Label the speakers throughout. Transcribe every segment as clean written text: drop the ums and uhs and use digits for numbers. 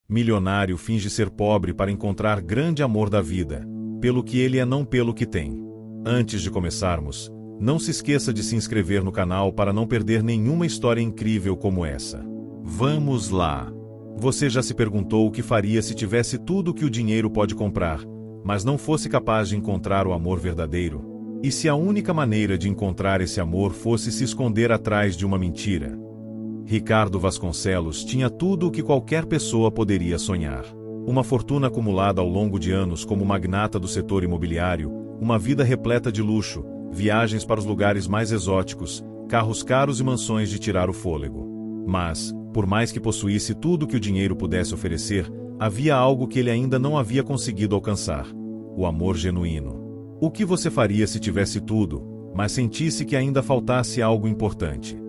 Speaker 1: Milionário finge ser pobre para encontrar grande amor da vida, pelo que ele é, não pelo que tem. Antes de começarmos, não se esqueça de se inscrever no canal para não perder nenhuma história incrível como essa. Vamos lá! Você já se perguntou o que faria se tivesse tudo que o dinheiro pode comprar, mas não fosse capaz de encontrar o amor verdadeiro? E se a única maneira de encontrar esse amor fosse se esconder atrás de uma mentira? Ricardo Vasconcelos tinha tudo o que qualquer pessoa poderia sonhar. Uma fortuna acumulada ao longo de anos como magnata do setor imobiliário, uma vida repleta de luxo, viagens para os lugares mais exóticos, carros caros e mansões de tirar o fôlego. Mas, por mais que possuísse tudo que o dinheiro pudesse oferecer, havia algo que ele ainda não havia conseguido alcançar: o amor genuíno. O que você faria se tivesse tudo, mas sentisse que ainda faltasse algo importante?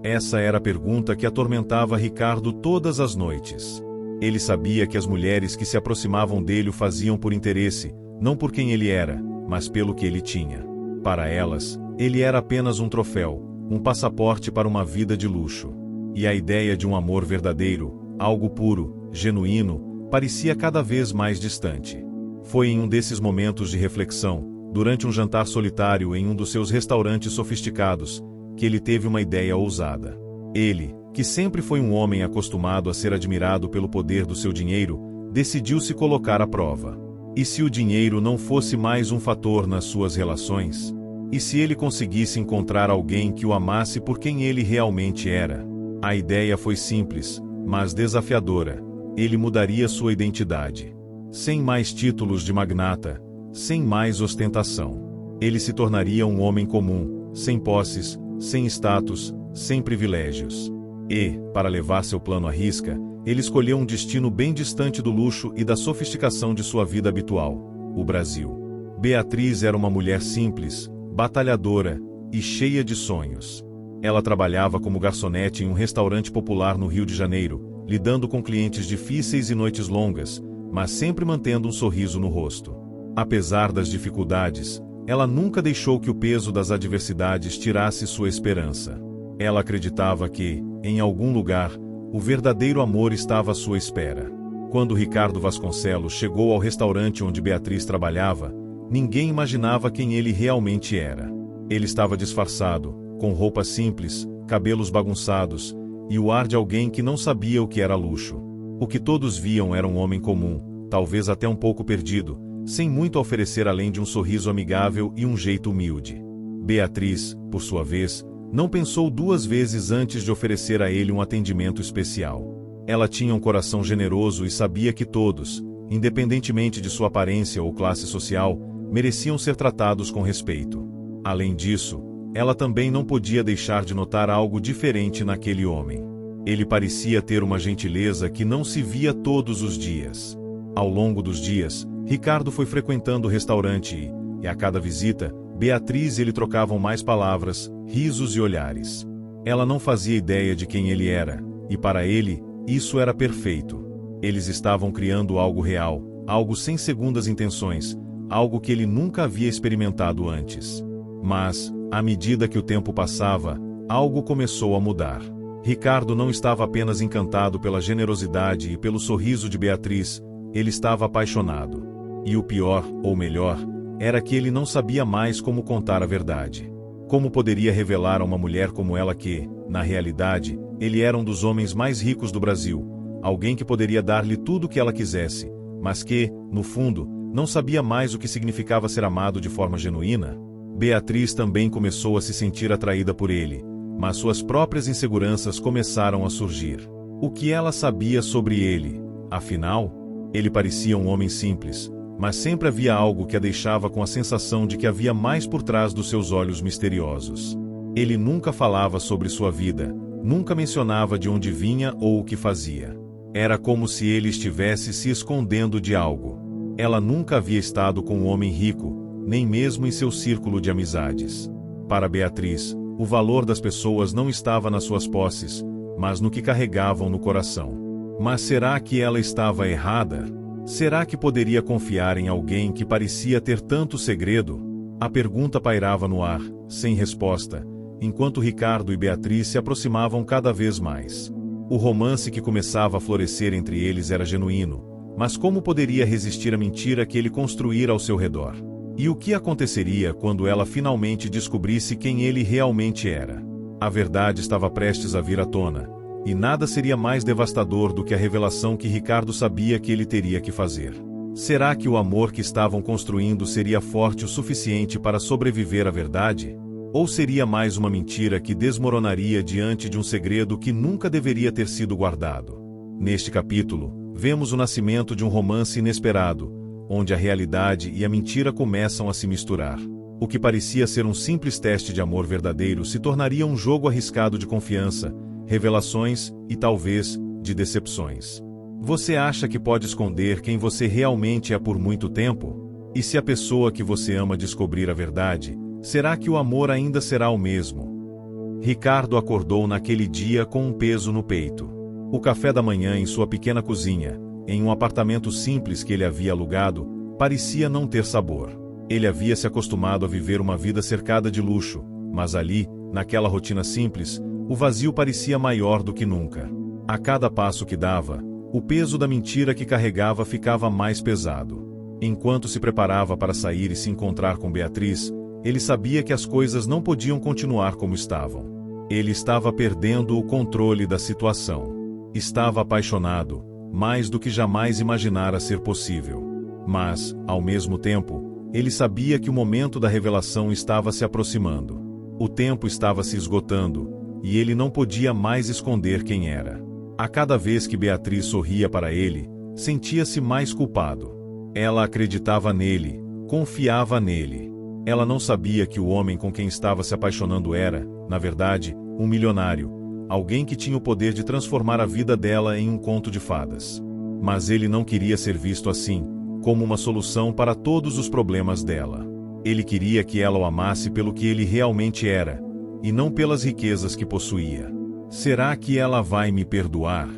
Speaker 1: Essa era a pergunta que atormentava Ricardo todas as noites. Ele sabia que as mulheres que se aproximavam dele o faziam por interesse, não por quem ele era, mas pelo que ele tinha. Para elas, ele era apenas um troféu, um passaporte para uma vida de luxo. E a ideia de um amor verdadeiro, algo puro, genuíno, parecia cada vez mais distante. Foi em um desses momentos de reflexão, durante um jantar solitário em um dos seus restaurantes sofisticados, que ele teve uma ideia ousada. Ele, que sempre foi um homem acostumado a ser admirado pelo poder do seu dinheiro, decidiu se colocar à prova. E se o dinheiro não fosse mais um fator nas suas relações? E se ele conseguisse encontrar alguém que o amasse por quem ele realmente era? A ideia foi simples, mas desafiadora. Ele mudaria sua identidade. Sem mais títulos de magnata, sem mais ostentação. Ele se tornaria um homem comum, sem posses, sem status, sem privilégios. E, para levar seu plano à risca, ele escolheu um destino bem distante do luxo e da sofisticação de sua vida habitual: o Brasil. Beatriz era uma mulher simples, batalhadora e cheia de sonhos. Ela trabalhava como garçonete em um restaurante popular no Rio de Janeiro, lidando com clientes difíceis e noites longas, mas sempre mantendo um sorriso no rosto. Apesar das dificuldades, ela nunca deixou que o peso das adversidades tirasse sua esperança. Ela acreditava que, em algum lugar, o verdadeiro amor estava à sua espera. Quando Ricardo Vasconcelos chegou ao restaurante onde Beatriz trabalhava, ninguém imaginava quem ele realmente era. Ele estava disfarçado, com roupas simples, cabelos bagunçados, e o ar de alguém que não sabia o que era luxo. O que todos viam era um homem comum, talvez até um pouco perdido, sem muito a oferecer além de um sorriso amigável e um jeito humilde. Beatriz, por sua vez, não pensou duas vezes antes de oferecer a ele um atendimento especial. Ela tinha um coração generoso e sabia que todos, independentemente de sua aparência ou classe social, mereciam ser tratados com respeito. Além disso, ela também não podia deixar de notar algo diferente naquele homem. Ele parecia ter uma gentileza que não se via todos os dias. Ao longo dos dias, Ricardo foi frequentando o restaurante e a cada visita, Beatriz e ele trocavam mais palavras, risos e olhares. Ela não fazia ideia de quem ele era, e para ele, isso era perfeito. Eles estavam criando algo real, algo sem segundas intenções, algo que ele nunca havia experimentado antes. Mas, à medida que o tempo passava, algo começou a mudar. Ricardo não estava apenas encantado pela generosidade e pelo sorriso de Beatriz, ele estava apaixonado. E o pior, ou melhor, era que ele não sabia mais como contar a verdade. Como poderia revelar a uma mulher como ela que, na realidade, ele era um dos homens mais ricos do Brasil, alguém que poderia dar-lhe tudo o que ela quisesse, mas que, no fundo, não sabia mais o que significava ser amado de forma genuína? Beatriz também começou a se sentir atraída por ele, mas suas próprias inseguranças começaram a surgir. O que ela sabia sobre ele? Afinal, ele parecia um homem simples, mas sempre havia algo que a deixava com a sensação de que havia mais por trás dos seus olhos misteriosos. Ele nunca falava sobre sua vida, nunca mencionava de onde vinha ou o que fazia. Era como se ele estivesse se escondendo de algo. Ela nunca havia estado com um homem rico, nem mesmo em seu círculo de amizades. Para Beatriz, o valor das pessoas não estava nas suas posses, mas no que carregavam no coração. Mas será que ela estava errada? Será que poderia confiar em alguém que parecia ter tanto segredo? A pergunta pairava no ar, sem resposta, enquanto Ricardo e Beatriz se aproximavam cada vez mais. O romance que começava a florescer entre eles era genuíno, mas como poderia resistir à mentira que ele construíra ao seu redor? E o que aconteceria quando ela finalmente descobrisse quem ele realmente era? A verdade estava prestes a vir à tona, e nada seria mais devastador do que a revelação que Ricardo sabia que ele teria que fazer. Será que o amor que estavam construindo seria forte o suficiente para sobreviver à verdade? Ou seria mais uma mentira que desmoronaria diante de um segredo que nunca deveria ter sido guardado? Neste capítulo, vemos o nascimento de um romance inesperado, onde a realidade e a mentira começam a se misturar. O que parecia ser um simples teste de amor verdadeiro se tornaria um jogo arriscado de confiança, revelações e, talvez, de decepções. Você acha que pode esconder quem você realmente é por muito tempo? E se a pessoa que você ama descobrir a verdade, será que o amor ainda será o mesmo? Ricardo acordou naquele dia com um peso no peito. O café da manhã em sua pequena cozinha, em um apartamento simples que ele havia alugado, parecia não ter sabor. Ele havia se acostumado a viver uma vida cercada de luxo, mas ali, naquela rotina simples, o vazio parecia maior do que nunca. A cada passo que dava, o peso da mentira que carregava ficava mais pesado. Enquanto se preparava para sair e se encontrar com Beatriz, ele sabia que as coisas não podiam continuar como estavam. Ele estava perdendo o controle da situação. Estava apaixonado, mais do que jamais imaginara ser possível. Mas, ao mesmo tempo, ele sabia que o momento da revelação estava se aproximando. O tempo estava se esgotando, e ele não podia mais esconder quem era. A cada vez que Beatriz sorria para ele, sentia-se mais culpado. Ela acreditava nele, confiava nele. Ela não sabia que o homem com quem estava se apaixonando era, na verdade, um milionário, alguém que tinha o poder de transformar a vida dela em um conto de fadas. Mas ele não queria ser visto assim, como uma solução para todos os problemas dela. Ele queria que ela o amasse pelo que ele realmente era, e não pelas riquezas que possuía. Será que ela vai me perdoar?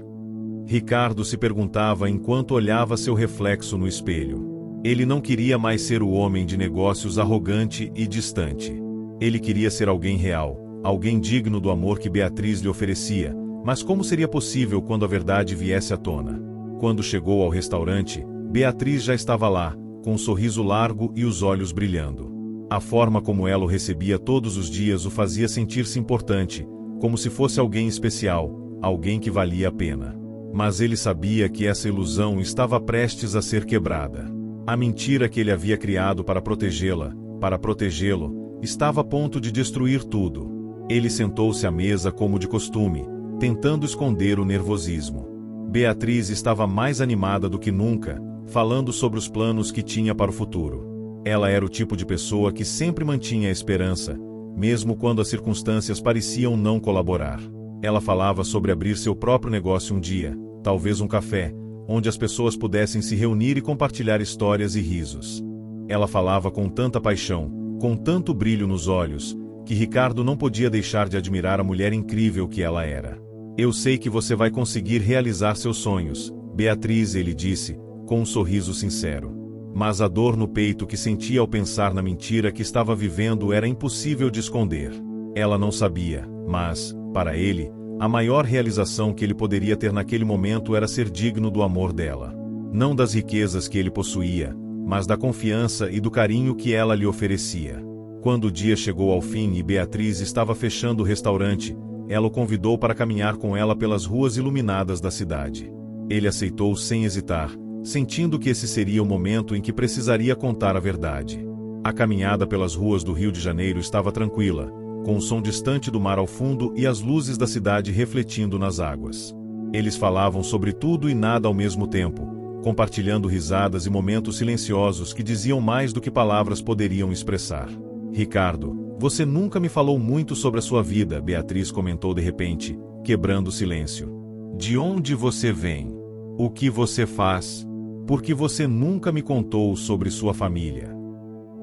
Speaker 1: Ricardo se perguntava enquanto olhava seu reflexo no espelho. Ele não queria mais ser o homem de negócios arrogante e distante. Ele queria ser alguém real, alguém digno do amor que Beatriz lhe oferecia, mas como seria possível quando a verdade viesse à tona? Quando chegou ao restaurante, Beatriz já estava lá, com um sorriso largo e os olhos brilhando. A forma como ela o recebia todos os dias o fazia sentir-se importante, como se fosse alguém especial, alguém que valia a pena. Mas ele sabia que essa ilusão estava prestes a ser quebrada. A mentira que ele havia criado para protegê-la, para protegê-lo, estava a ponto de destruir tudo. Ele sentou-se à mesa como de costume, tentando esconder o nervosismo. Beatriz estava mais animada do que nunca, falando sobre os planos que tinha para o futuro. Ela era o tipo de pessoa que sempre mantinha a esperança, mesmo quando as circunstâncias pareciam não colaborar. Ela falava sobre abrir seu próprio negócio um dia, talvez um café, onde as pessoas pudessem se reunir e compartilhar histórias e risos. Ela falava com tanta paixão, com tanto brilho nos olhos, que Ricardo não podia deixar de admirar a mulher incrível que ela era. Eu sei que você vai conseguir realizar seus sonhos, Beatriz, ele disse, com um sorriso sincero. Mas a dor no peito que sentia ao pensar na mentira que estava vivendo era impossível de esconder. Ela não sabia, mas, para ele, a maior realização que ele poderia ter naquele momento era ser digno do amor dela. Não das riquezas que ele possuía, mas da confiança e do carinho que ela lhe oferecia. Quando o dia chegou ao fim e Beatriz estava fechando o restaurante, ela o convidou para caminhar com ela pelas ruas iluminadas da cidade. Ele aceitou sem hesitar, sentindo que esse seria o momento em que precisaria contar a verdade. A caminhada pelas ruas do Rio de Janeiro estava tranquila, com o som distante do mar ao fundo e as luzes da cidade refletindo nas águas. Eles falavam sobre tudo e nada ao mesmo tempo, compartilhando risadas e momentos silenciosos que diziam mais do que palavras poderiam expressar. Ricardo, você nunca me falou muito sobre a sua vida, Beatriz comentou de repente, quebrando o silêncio. De onde você vem? O que você faz? Por que você nunca me contou sobre sua família?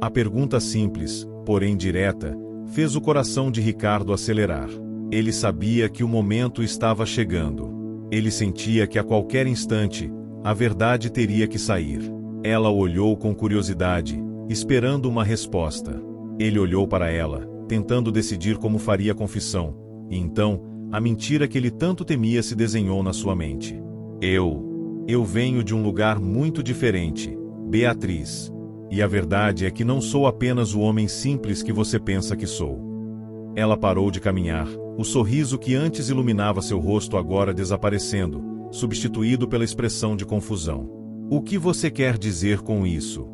Speaker 1: A pergunta simples, porém direta, fez o coração de Ricardo acelerar. Ele sabia que o momento estava chegando. Ele sentia que a qualquer instante, a verdade teria que sair. Ela o olhou com curiosidade, esperando uma resposta. Ele olhou para ela, tentando decidir como faria a confissão, e então, a mentira que ele tanto temia se desenhou na sua mente. Eu venho de um lugar muito diferente, Beatriz. E a verdade é que não sou apenas o homem simples que você pensa que sou. Ela parou de caminhar, o sorriso que antes iluminava seu rosto agora desaparecendo, substituído pela expressão de confusão. O que você quer dizer com isso?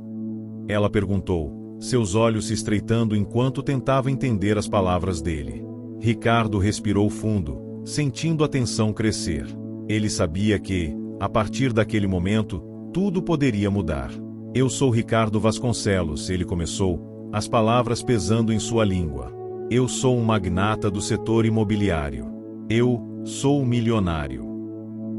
Speaker 1: Ela perguntou, seus olhos se estreitando enquanto tentava entender as palavras dele. Ricardo respirou fundo, sentindo a tensão crescer. Ele sabia que, a partir daquele momento, tudo poderia mudar. Eu sou Ricardo Vasconcelos, ele começou, as palavras pesando em sua língua. Eu sou um magnata do setor imobiliário. Eu sou um milionário.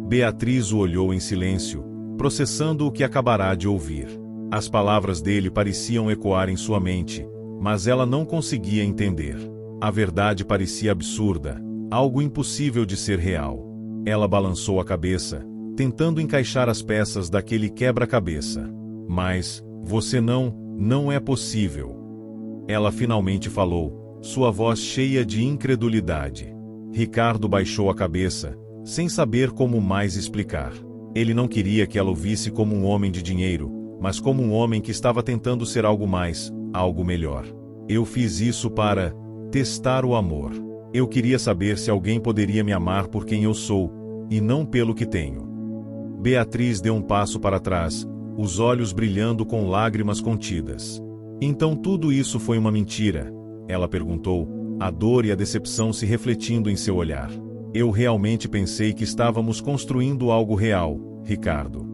Speaker 1: Beatriz o olhou em silêncio, processando o que acabará de ouvir. As palavras dele pareciam ecoar em sua mente, mas ela não conseguia entender. A verdade parecia absurda, algo impossível de ser real. Ela balançou a cabeça, tentando encaixar as peças daquele quebra-cabeça. Mas, você não é possível. Ela finalmente falou, sua voz cheia de incredulidade. Ricardo baixou a cabeça, sem saber como mais explicar. Ele não queria que ela o visse como um homem de dinheiro, mas como um homem que estava tentando ser algo mais, algo melhor. Eu fiz isso para testar o amor. Eu queria saber se alguém poderia me amar por quem eu sou, e não pelo que tenho. Beatriz deu um passo para trás, os olhos brilhando com lágrimas contidas. Então tudo isso foi uma mentira? Ela perguntou, a dor e a decepção se refletindo em seu olhar. Eu realmente pensei que estávamos construindo algo real, Ricardo.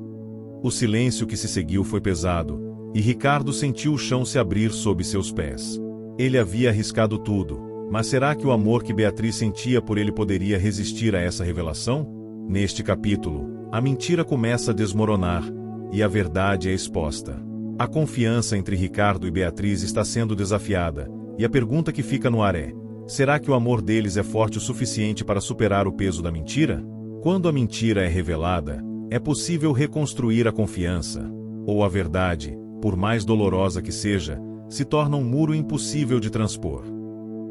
Speaker 1: O silêncio que se seguiu foi pesado, e Ricardo sentiu o chão se abrir sob seus pés. Ele havia arriscado tudo, mas será que o amor que Beatriz sentia por ele poderia resistir a essa revelação? Neste capítulo, a mentira começa a desmoronar, e a verdade é exposta. A confiança entre Ricardo e Beatriz está sendo desafiada, e a pergunta que fica no ar é: será que o amor deles é forte o suficiente para superar o peso da mentira? Quando a mentira é revelada, é possível reconstruir a confiança. Ou a verdade, por mais dolorosa que seja, se torna um muro impossível de transpor.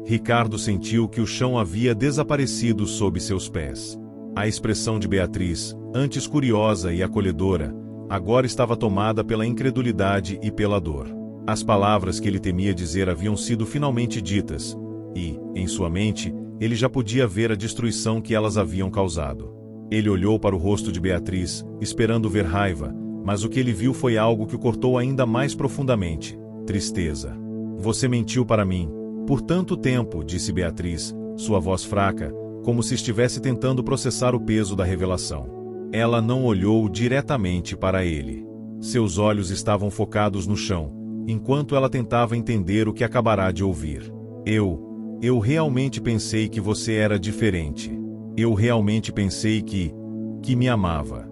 Speaker 1: Ricardo sentiu que o chão havia desaparecido sob seus pés. A expressão de Beatriz, antes curiosa e acolhedora, agora estava tomada pela incredulidade e pela dor. As palavras que ele temia dizer haviam sido finalmente ditas, e, em sua mente, ele já podia ver a destruição que elas haviam causado. Ele olhou para o rosto de Beatriz, esperando ver raiva, mas o que ele viu foi algo que o cortou ainda mais profundamente: tristeza. Você mentiu para mim, por tanto tempo, disse Beatriz, sua voz fraca, como se estivesse tentando processar o peso da revelação. Ela não olhou diretamente para ele. Seus olhos estavam focados no chão, enquanto ela tentava entender o que acabará de ouvir. Eu realmente pensei que você era diferente. Eu realmente pensei que me amava.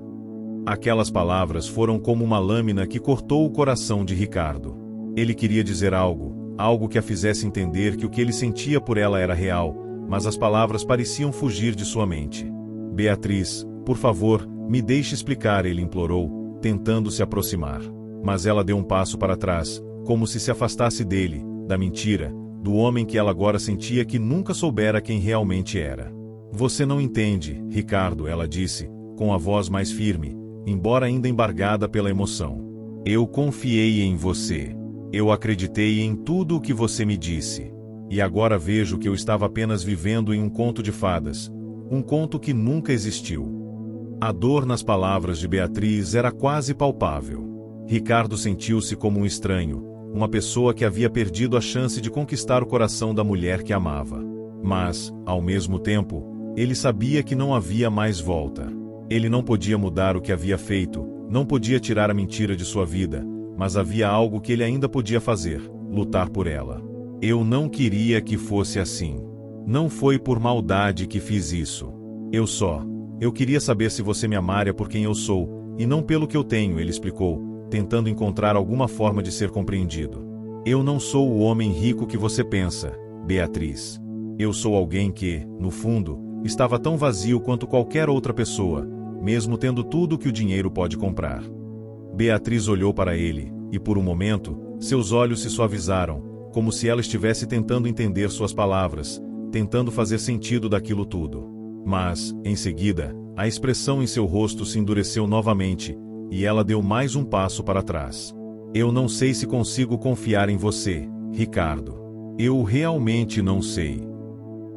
Speaker 1: Aquelas palavras foram como uma lâmina que cortou o coração de Ricardo. Ele queria dizer algo que a fizesse entender que o que ele sentia por ela era real, mas as palavras pareciam fugir de sua mente. Beatriz, por favor, me deixe explicar, ele implorou, tentando se aproximar. Mas ela deu um passo para trás, como se afastasse dele, da mentira, do homem que ela agora sentia que nunca soubera quem realmente era. Você não entende, Ricardo, ela disse, com a voz mais firme, embora ainda embargada pela emoção. Eu confiei em você. Eu acreditei em tudo o que você me disse. E agora vejo que eu estava apenas vivendo em um conto de fadas, um conto que nunca existiu. A dor nas palavras de Beatriz era quase palpável. Ricardo sentiu-se como um estranho, uma pessoa que havia perdido a chance de conquistar o coração da mulher que amava. Mas, ao mesmo tempo, ele sabia que não havia mais volta. Ele não podia mudar o que havia feito, não podia tirar a mentira de sua vida, mas havia algo que ele ainda podia fazer: lutar por ela. Eu não queria que fosse assim. Não foi por maldade que fiz isso. Eu queria saber se você me amara por quem eu sou, e não pelo que eu tenho, ele explicou, tentando encontrar alguma forma de ser compreendido. Eu não sou o homem rico que você pensa, Beatriz. Eu sou alguém que, no fundo, estava tão vazio quanto qualquer outra pessoa, mesmo tendo tudo que o dinheiro pode comprar. Beatriz olhou para ele, e por um momento, seus olhos se suavizaram, como se ela estivesse tentando entender suas palavras, tentando fazer sentido daquilo tudo. Mas, em seguida, a expressão em seu rosto se endureceu novamente, e ela deu mais um passo para trás. Eu não sei se consigo confiar em você, Ricardo. Eu realmente não sei.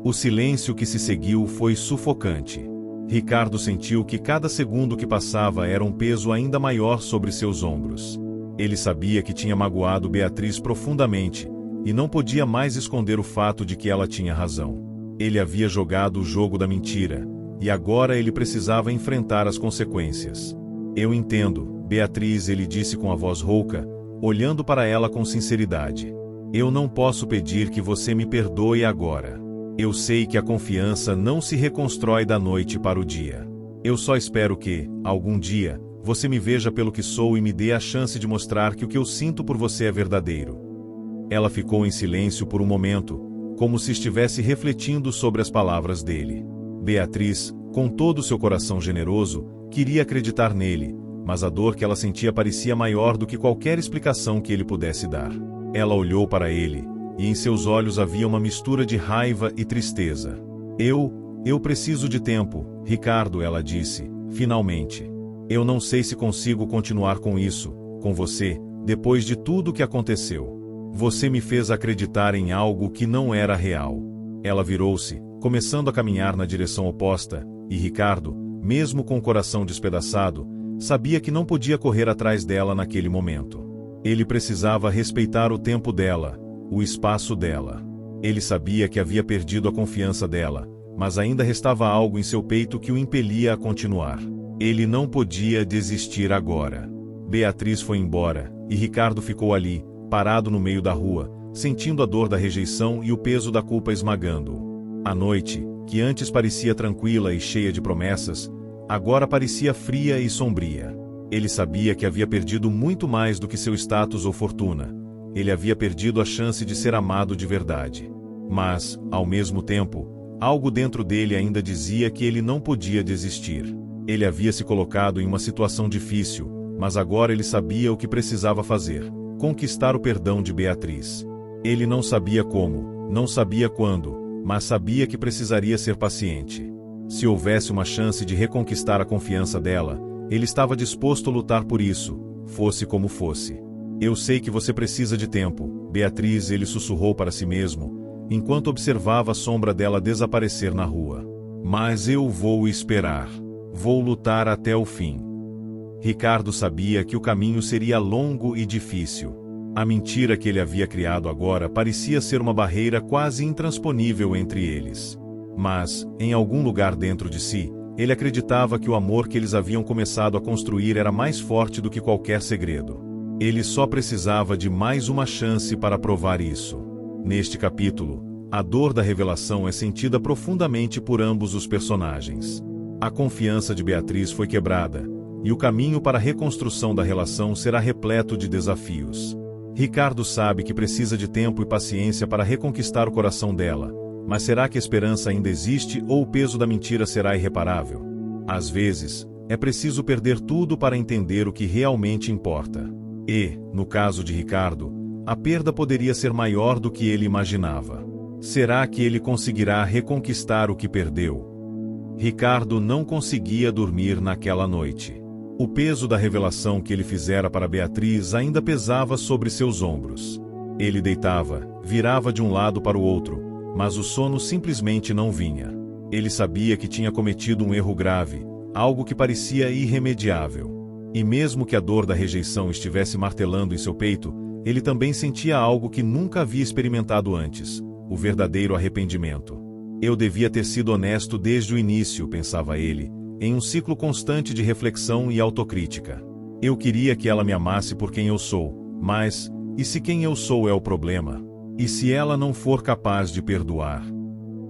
Speaker 1: O silêncio que se seguiu foi sufocante. Ricardo sentiu que cada segundo que passava era um peso ainda maior sobre seus ombros. Ele sabia que tinha magoado Beatriz profundamente, e não podia mais esconder o fato de que ela tinha razão. Ele havia jogado o jogo da mentira, e agora ele precisava enfrentar as consequências. Eu entendo, Beatriz, ele disse com a voz rouca, olhando para ela com sinceridade. Eu não posso pedir que você me perdoe agora. Eu sei que a confiança não se reconstrói da noite para o dia. Eu só espero que, algum dia, você me veja pelo que sou e me dê a chance de mostrar que o que eu sinto por você é verdadeiro. Ela ficou em silêncio por um momento, como se estivesse refletindo sobre as palavras dele. Beatriz, com todo o seu coração generoso, queria acreditar nele, mas a dor que ela sentia parecia maior do que qualquer explicação que ele pudesse dar. Ela olhou para ele, e em seus olhos havia uma mistura de raiva e tristeza. Eu preciso de tempo, Ricardo, ela disse, finalmente. Eu não sei se consigo continuar com isso, com você, depois de tudo o que aconteceu. Você me fez acreditar em algo que não era real. Ela virou-se, começando a caminhar na direção oposta, e Ricardo, mesmo com o coração despedaçado, sabia que não podia correr atrás dela naquele momento. Ele precisava respeitar o tempo dela, o espaço dela. Ele sabia que havia perdido a confiança dela, mas ainda restava algo em seu peito que o impelia a continuar. Ele não podia desistir agora. Beatriz foi embora, e Ricardo ficou ali, parado no meio da rua, sentindo a dor da rejeição e o peso da culpa esmagando-o. A noite, que antes parecia tranquila e cheia de promessas, agora parecia fria e sombria. Ele sabia que havia perdido muito mais do que seu status ou fortuna. Ele havia perdido a chance de ser amado de verdade. Mas, ao mesmo tempo, algo dentro dele ainda dizia que ele não podia desistir. Ele havia se colocado em uma situação difícil, mas agora ele sabia o que precisava fazer: conquistar o perdão de Beatriz. Ele não sabia como, não sabia quando, mas sabia que precisaria ser paciente. Se houvesse uma chance de reconquistar a confiança dela, ele estava disposto a lutar por isso, fosse como fosse. Eu sei que você precisa de tempo, Beatriz, ele sussurrou para si mesmo, enquanto observava a sombra dela desaparecer na rua. Mas eu vou esperar. Vou lutar até o fim. Ricardo sabia que o caminho seria longo e difícil. A mentira que ele havia criado agora parecia ser uma barreira quase intransponível entre eles. Mas, em algum lugar dentro de si, ele acreditava que o amor que eles haviam começado a construir era mais forte do que qualquer segredo. Ele só precisava de mais uma chance para provar isso. Neste capítulo, a dor da revelação é sentida profundamente por ambos os personagens. A confiança de Beatriz foi quebrada, e o caminho para a reconstrução da relação será repleto de desafios. Ricardo sabe que precisa de tempo e paciência para reconquistar o coração dela, mas será que a esperança ainda existe ou o peso da mentira será irreparável? Às vezes, é preciso perder tudo para entender o que realmente importa. E, no caso de Ricardo, a perda poderia ser maior do que ele imaginava. Será que ele conseguirá reconquistar o que perdeu? Ricardo não conseguia dormir naquela noite. O peso da revelação que ele fizera para Beatriz ainda pesava sobre seus ombros. Ele deitava, virava de um lado para o outro, mas o sono simplesmente não vinha. Ele sabia que tinha cometido um erro grave, algo que parecia irremediável. E mesmo que a dor da rejeição estivesse martelando em seu peito, ele também sentia algo que nunca havia experimentado antes: o verdadeiro arrependimento. Eu devia ter sido honesto desde o início, pensava ele, em um ciclo constante de reflexão e autocrítica. Eu queria que ela me amasse por quem eu sou, mas, e se quem eu sou é o problema? E se ela não for capaz de perdoar?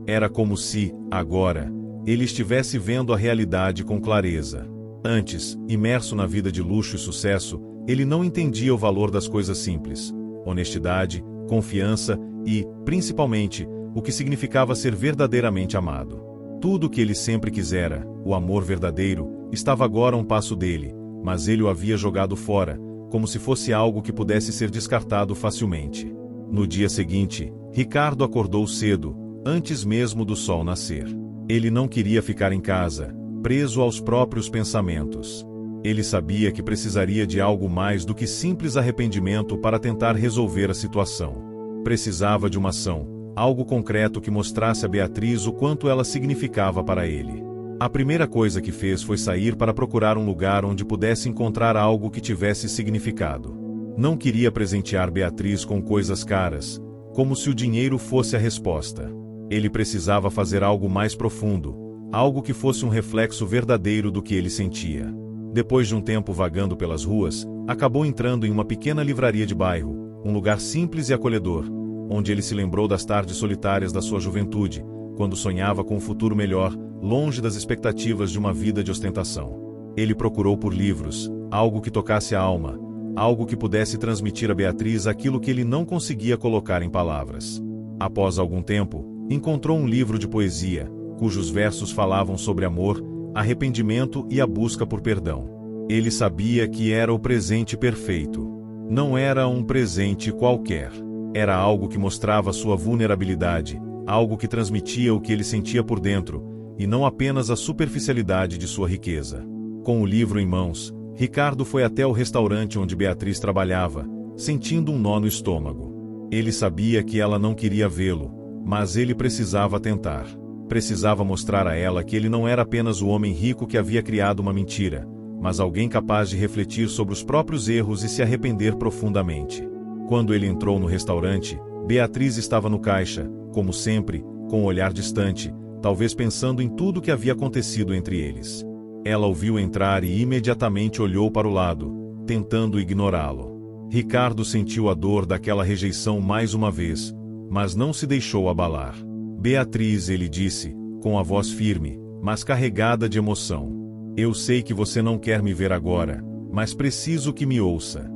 Speaker 1: Era como se, agora, ele estivesse vendo a realidade com clareza. Antes, imerso na vida de luxo e sucesso, ele não entendia o valor das coisas simples: honestidade, confiança e, principalmente, o que significava ser verdadeiramente amado. Tudo o que ele sempre quisera, o amor verdadeiro, estava agora a um passo dele, mas ele o havia jogado fora, como se fosse algo que pudesse ser descartado facilmente. No dia seguinte, Ricardo acordou cedo, antes mesmo do sol nascer. Ele não queria ficar em casa, preso aos próprios pensamentos. Ele sabia que precisaria de algo mais do que simples arrependimento para tentar resolver a situação. Precisava de uma ação, algo concreto que mostrasse a Beatriz o quanto ela significava para ele. A primeira coisa que fez foi sair para procurar um lugar onde pudesse encontrar algo que tivesse significado. Não queria presentear Beatriz com coisas caras, como se o dinheiro fosse a resposta. Ele precisava fazer algo mais profundo, algo que fosse um reflexo verdadeiro do que ele sentia. Depois de um tempo vagando pelas ruas, acabou entrando em uma pequena livraria de bairro, um lugar simples e acolhedor, onde ele se lembrou das tardes solitárias da sua juventude, quando sonhava com um futuro melhor, longe das expectativas de uma vida de ostentação. Ele procurou por livros, algo que tocasse a alma, algo que pudesse transmitir a Beatriz aquilo que ele não conseguia colocar em palavras. Após algum tempo, encontrou um livro de poesia, cujos versos falavam sobre amor, arrependimento e a busca por perdão. Ele sabia que era o presente perfeito. Não era um presente qualquer. Era algo que mostrava sua vulnerabilidade, algo que transmitia o que ele sentia por dentro, e não apenas a superficialidade de sua riqueza. Com o livro em mãos, Ricardo foi até o restaurante onde Beatriz trabalhava, sentindo um nó no estômago. Ele sabia que ela não queria vê-lo, mas ele precisava tentar. Precisava mostrar a ela que ele não era apenas o homem rico que havia criado uma mentira, mas alguém capaz de refletir sobre os próprios erros e se arrepender profundamente. Quando ele entrou no restaurante, Beatriz estava no caixa, como sempre, com um olhar distante, talvez pensando em tudo o que havia acontecido entre eles. Ela o viu entrar e imediatamente olhou para o lado, tentando ignorá-lo. Ricardo sentiu a dor daquela rejeição mais uma vez, mas não se deixou abalar. Beatriz, ele disse, com a voz firme, mas carregada de emoção. Eu sei que você não quer me ver agora, mas preciso que me ouça.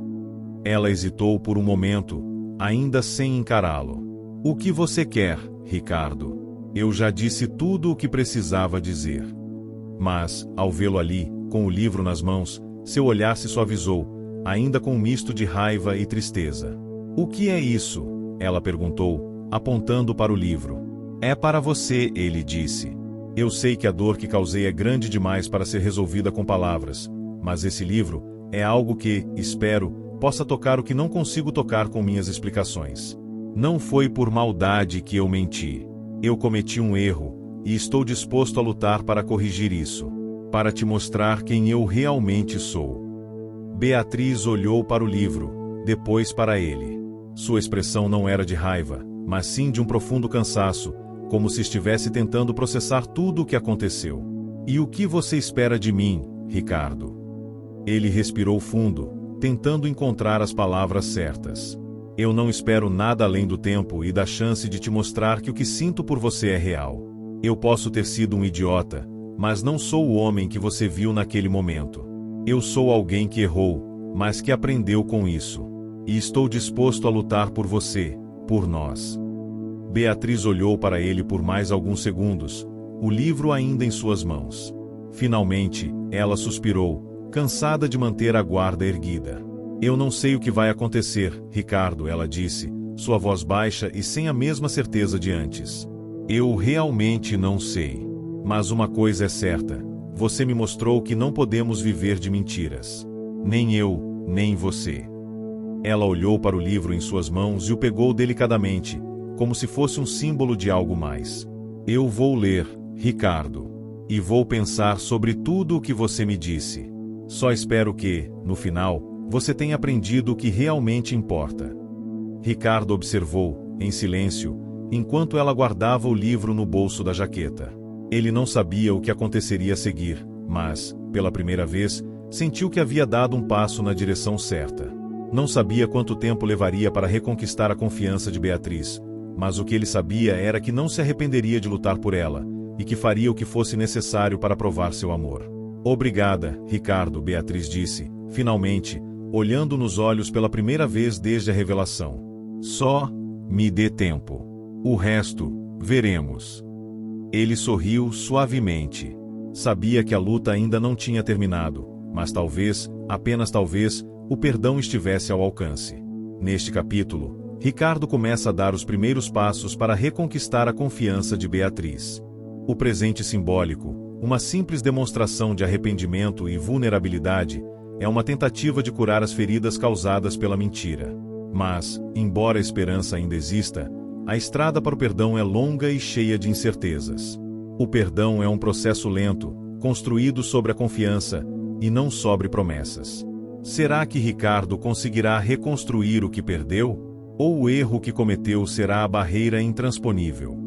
Speaker 1: Ela hesitou por um momento, ainda sem encará-lo. O que você quer, Ricardo? Eu já disse tudo o que precisava dizer. Mas, ao vê-lo ali, com o livro nas mãos, seu olhar se suavizou, ainda com um misto de raiva e tristeza. O que é isso? Ela perguntou, apontando para o livro. É para você, ele disse. Eu sei que a dor que causei é grande demais para ser resolvida com palavras, mas esse livro é algo que, espero, possa tocar o que não consigo tocar com minhas explicações. Não foi por maldade que eu menti. Eu cometi um erro, e estou disposto a lutar para corrigir isso, para te mostrar quem eu realmente sou. Beatriz olhou para o livro, depois para ele. Sua expressão não era de raiva, mas sim de um profundo cansaço, como se estivesse tentando processar tudo o que aconteceu. E o que você espera de mim, Ricardo? Ele respirou fundo, tentando encontrar as palavras certas. Eu não espero nada além do tempo e da chance de te mostrar que o que sinto por você é real. Eu posso ter sido um idiota, mas não sou o homem que você viu naquele momento. Eu sou alguém que errou, mas que aprendeu com isso. E estou disposto a lutar por você, por nós. Beatriz olhou para ele por mais alguns segundos, o livro ainda em suas mãos. Finalmente, ela suspirou, cansada de manter a guarda erguida. Eu não sei o que vai acontecer, Ricardo, ela disse, sua voz baixa e sem a mesma certeza de antes. Eu realmente não sei. Mas uma coisa é certa, você me mostrou que não podemos viver de mentiras. Nem eu, nem você. Ela olhou para o livro em suas mãos e o pegou delicadamente, como se fosse um símbolo de algo mais. Eu vou ler, Ricardo. E vou pensar sobre tudo o que você me disse. Só espero que, no final, você tenha aprendido o que realmente importa. Ricardo observou, em silêncio, enquanto ela guardava o livro no bolso da jaqueta. Ele não sabia o que aconteceria a seguir, mas, pela primeira vez, sentiu que havia dado um passo na direção certa. Não sabia quanto tempo levaria para reconquistar a confiança de Beatriz, mas o que ele sabia era que não se arrependeria de lutar por ela, e que faria o que fosse necessário para provar seu amor. Obrigada, Ricardo, Beatriz disse, finalmente, olhando nos olhos pela primeira vez desde a revelação. Só me dê tempo. O resto, veremos. Ele sorriu suavemente. Sabia que a luta ainda não tinha terminado, mas talvez, apenas talvez, o perdão estivesse ao alcance. Neste capítulo, Ricardo começa a dar os primeiros passos para reconquistar a confiança de Beatriz. O presente simbólico, uma simples demonstração de arrependimento e vulnerabilidade, é uma tentativa de curar as feridas causadas pela mentira. Mas, embora a esperança ainda exista, a estrada para o perdão é longa e cheia de incertezas. O perdão é um processo lento, construído sobre a confiança, e não sobre promessas. Será que Ricardo conseguirá reconstruir o que perdeu? Ou o erro que cometeu será a barreira intransponível?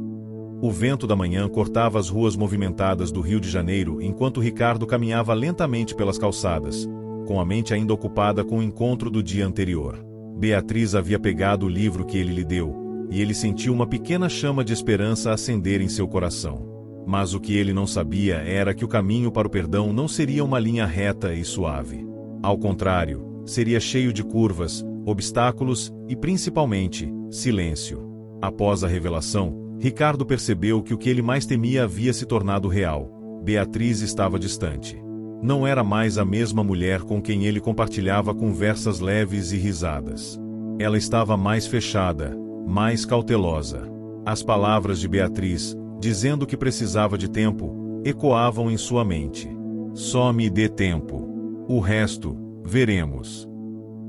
Speaker 1: O vento da manhã cortava as ruas movimentadas do Rio de Janeiro enquanto Ricardo caminhava lentamente pelas calçadas, com a mente ainda ocupada com o encontro do dia anterior. Beatriz havia pegado o livro que ele lhe deu, e ele sentiu uma pequena chama de esperança acender em seu coração. Mas o que ele não sabia era que o caminho para o perdão não seria uma linha reta e suave. Ao contrário, seria cheio de curvas, obstáculos e, principalmente, silêncio. Após a revelação, Ricardo percebeu que o que ele mais temia havia se tornado real. Beatriz estava distante. Não era mais a mesma mulher com quem ele compartilhava conversas leves e risadas. Ela estava mais fechada, mais cautelosa. As palavras de Beatriz, dizendo que precisava de tempo, ecoavam em sua mente. Só me dê tempo. O resto, veremos.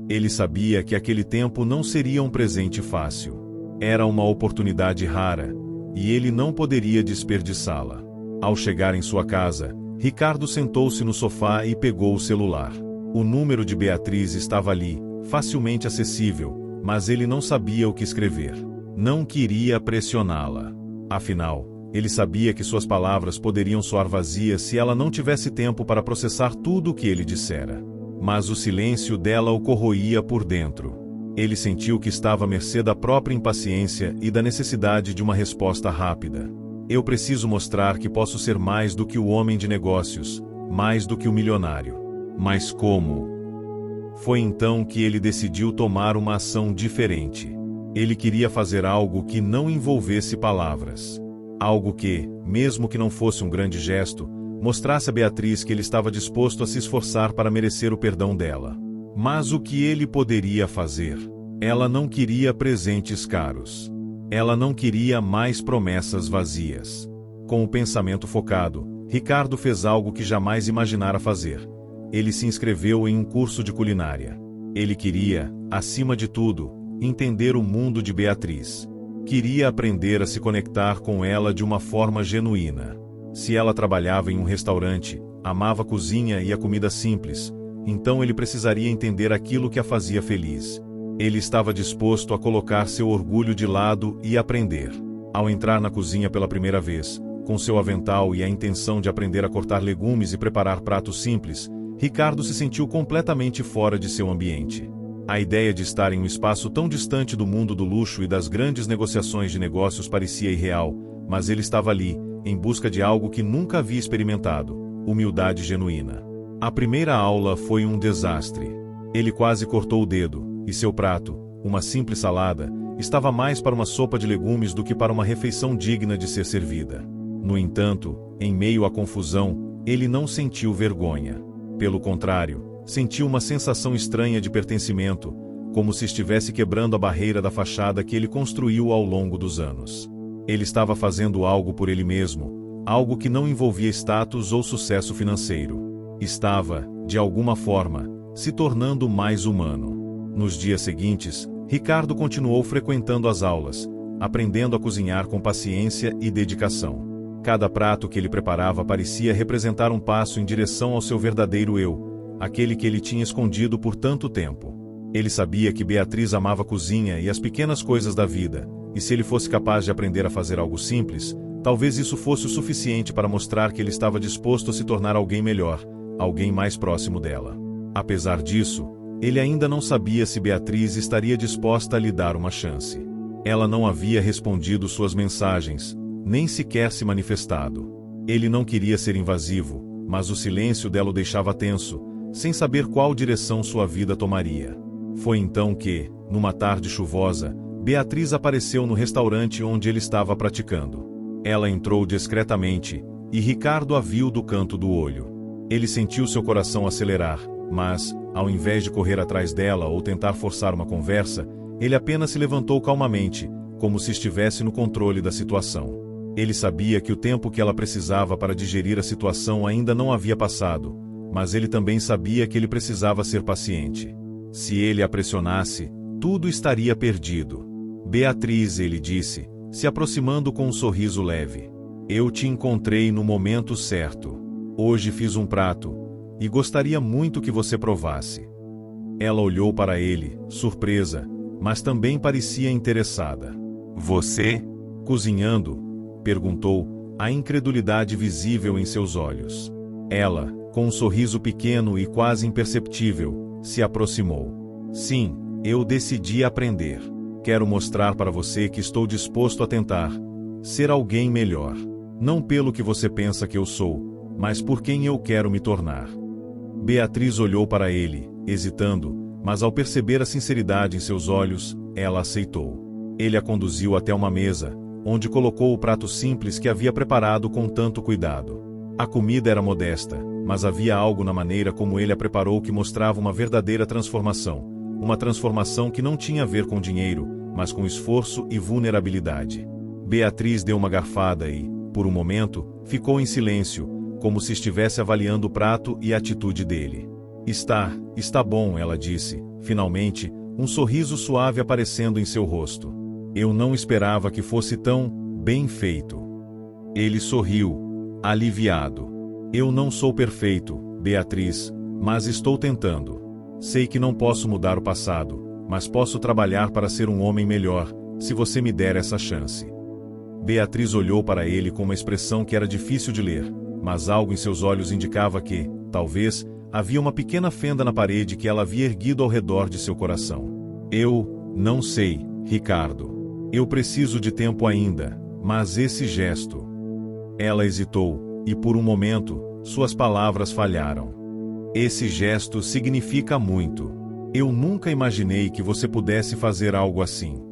Speaker 1: Ele sabia que aquele tempo não seria um presente fácil. Era uma oportunidade rara, e ele não poderia desperdiçá-la. Ao chegar em sua casa, Ricardo sentou-se no sofá e pegou o celular. O número de Beatriz estava ali, facilmente acessível, mas ele não sabia o que escrever. Não queria pressioná-la. Afinal, ele sabia que suas palavras poderiam soar vazias se ela não tivesse tempo para processar tudo o que ele dissera. Mas o silêncio dela o corroía por dentro. Ele sentiu que estava à mercê da própria impaciência e da necessidade de uma resposta rápida. Eu preciso mostrar que posso ser mais do que o homem de negócios, mais do que o milionário. Mas como? Foi então que ele decidiu tomar uma ação diferente. Ele queria fazer algo que não envolvesse palavras. Algo que, mesmo que não fosse um grande gesto, mostrasse a Beatriz que ele estava disposto a se esforçar para merecer o perdão dela. Mas o que ele poderia fazer? Ela não queria presentes caros. Ela não queria mais promessas vazias. Com o pensamento focado, Ricardo fez algo que jamais imaginara fazer. Ele se inscreveu em um curso de culinária. Ele queria, acima de tudo, entender o mundo de Beatriz. Queria aprender a se conectar com ela de uma forma genuína. Se ela trabalhava em um restaurante, amava a cozinha e a comida simples, então ele precisaria entender aquilo que a fazia feliz. Ele estava disposto a colocar seu orgulho de lado e aprender. Ao entrar na cozinha pela primeira vez, com seu avental e a intenção de aprender a cortar legumes e preparar pratos simples, Ricardo se sentiu completamente fora de seu ambiente. A ideia de estar em um espaço tão distante do mundo do luxo e das grandes negociações de negócios parecia irreal, mas ele estava ali, em busca de algo que nunca havia experimentado: humildade genuína. A primeira aula foi um desastre. Ele quase cortou o dedo, e seu prato, uma simples salada, estava mais para uma sopa de legumes do que para uma refeição digna de ser servida. No entanto, em meio à confusão, ele não sentiu vergonha. Pelo contrário, sentiu uma sensação estranha de pertencimento, como se estivesse quebrando a barreira da fachada que ele construiu ao longo dos anos. Ele estava fazendo algo por ele mesmo, algo que não envolvia status ou sucesso financeiro. Estava, de alguma forma, se tornando mais humano. Nos dias seguintes, Ricardo continuou frequentando as aulas, aprendendo a cozinhar com paciência e dedicação. Cada prato que ele preparava parecia representar um passo em direção ao seu verdadeiro eu, aquele que ele tinha escondido por tanto tempo. Ele sabia que Beatriz amava a cozinha e as pequenas coisas da vida, e se ele fosse capaz de aprender a fazer algo simples, talvez isso fosse o suficiente para mostrar que ele estava disposto a se tornar alguém melhor, alguém mais próximo dela. Apesar disso, ele ainda não sabia se Beatriz estaria disposta a lhe dar uma chance. Ela não havia respondido suas mensagens, nem sequer se manifestado. Ele não queria ser invasivo, mas o silêncio dela o deixava tenso, sem saber qual direção sua vida tomaria. Foi então que, numa tarde chuvosa, Beatriz apareceu no restaurante onde ele estava praticando. Ela entrou discretamente, e Ricardo a viu do canto do olho. Ele sentiu seu coração acelerar, mas, ao invés de correr atrás dela ou tentar forçar uma conversa, Ele apenas se levantou calmamente, como se estivesse no controle da situação. Ele sabia que o tempo que ela precisava para digerir a situação ainda não havia passado, mas ele também sabia que ele precisava ser paciente. Se ele a pressionasse, tudo estaria perdido. Beatriz, ele disse, se aproximando com um sorriso leve. Eu te encontrei no momento certo. Hoje fiz um prato, e gostaria muito que você provasse. Ela olhou para ele, surpresa, mas também parecia interessada. Você? Cozinhando? Perguntou, a incredulidade visível em seus olhos. Ela, com um sorriso pequeno e quase imperceptível, se aproximou. Sim, eu decidi aprender. Quero mostrar para você que estou disposto a tentar ser alguém melhor. Não pelo que você pensa que eu sou, mas por quem eu quero me tornar. Beatriz olhou para ele, hesitando, mas ao perceber a sinceridade em seus olhos, ela aceitou. Ele a conduziu até uma mesa, onde colocou o prato simples que havia preparado com tanto cuidado. A comida era modesta, mas havia algo na maneira como ele a preparou que mostrava uma verdadeira transformação. Uma transformação que não tinha a ver com dinheiro, mas com esforço e vulnerabilidade. Beatriz deu uma garfada e, por um momento, ficou em silêncio, como se estivesse avaliando o prato e a atitude dele. Está bom, ela disse, finalmente, um sorriso suave aparecendo em seu rosto. Eu não esperava que fosse tão bem feito. Ele sorriu, aliviado. Eu não sou perfeito, Beatriz, mas estou tentando. Sei que não posso mudar o passado, mas posso trabalhar para ser um homem melhor, se você me der essa chance. Beatriz olhou para ele com uma expressão que era difícil de ler, mas algo em seus olhos indicava que, talvez, havia uma pequena fenda na parede que ela havia erguido ao redor de seu coração. Eu não sei, Ricardo. Eu preciso de tempo ainda, mas esse gesto... Ela hesitou, e por um momento, suas palavras falharam. Esse gesto significa muito. Eu nunca imaginei que você pudesse fazer algo assim.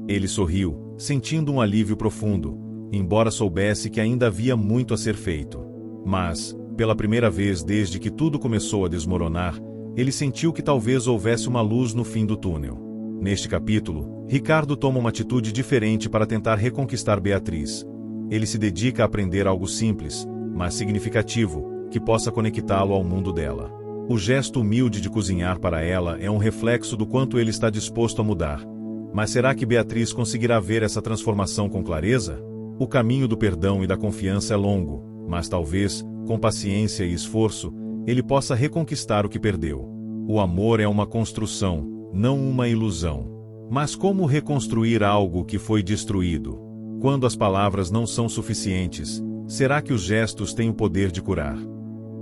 Speaker 1: Ele sorriu, sentindo um alívio profundo, embora soubesse que ainda havia muito a ser feito. Mas, pela primeira vez desde que tudo começou a desmoronar, ele sentiu que talvez houvesse uma luz no fim do túnel. Neste capítulo, Ricardo toma uma atitude diferente para tentar reconquistar Beatriz. Ele se dedica a aprender algo simples, mas significativo, que possa conectá-lo ao mundo dela. O gesto humilde de cozinhar para ela é um reflexo do quanto ele está disposto a mudar. Mas será que Beatriz conseguirá ver essa transformação com clareza? O caminho do perdão e da confiança é longo, mas talvez, com paciência e esforço, ele possa reconquistar o que perdeu. O amor é uma construção, não uma ilusão. Mas como reconstruir algo que foi destruído? Quando as palavras não são suficientes, será que os gestos têm o poder de curar?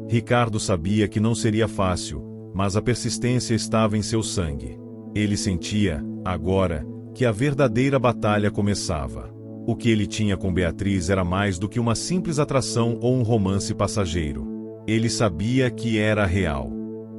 Speaker 1: Ricardo sabia que não seria fácil, mas a persistência estava em seu sangue. Ele sentia, agora, que a verdadeira batalha começava. O que ele tinha com Beatriz era mais do que uma simples atração ou um romance passageiro. Ele sabia que era real.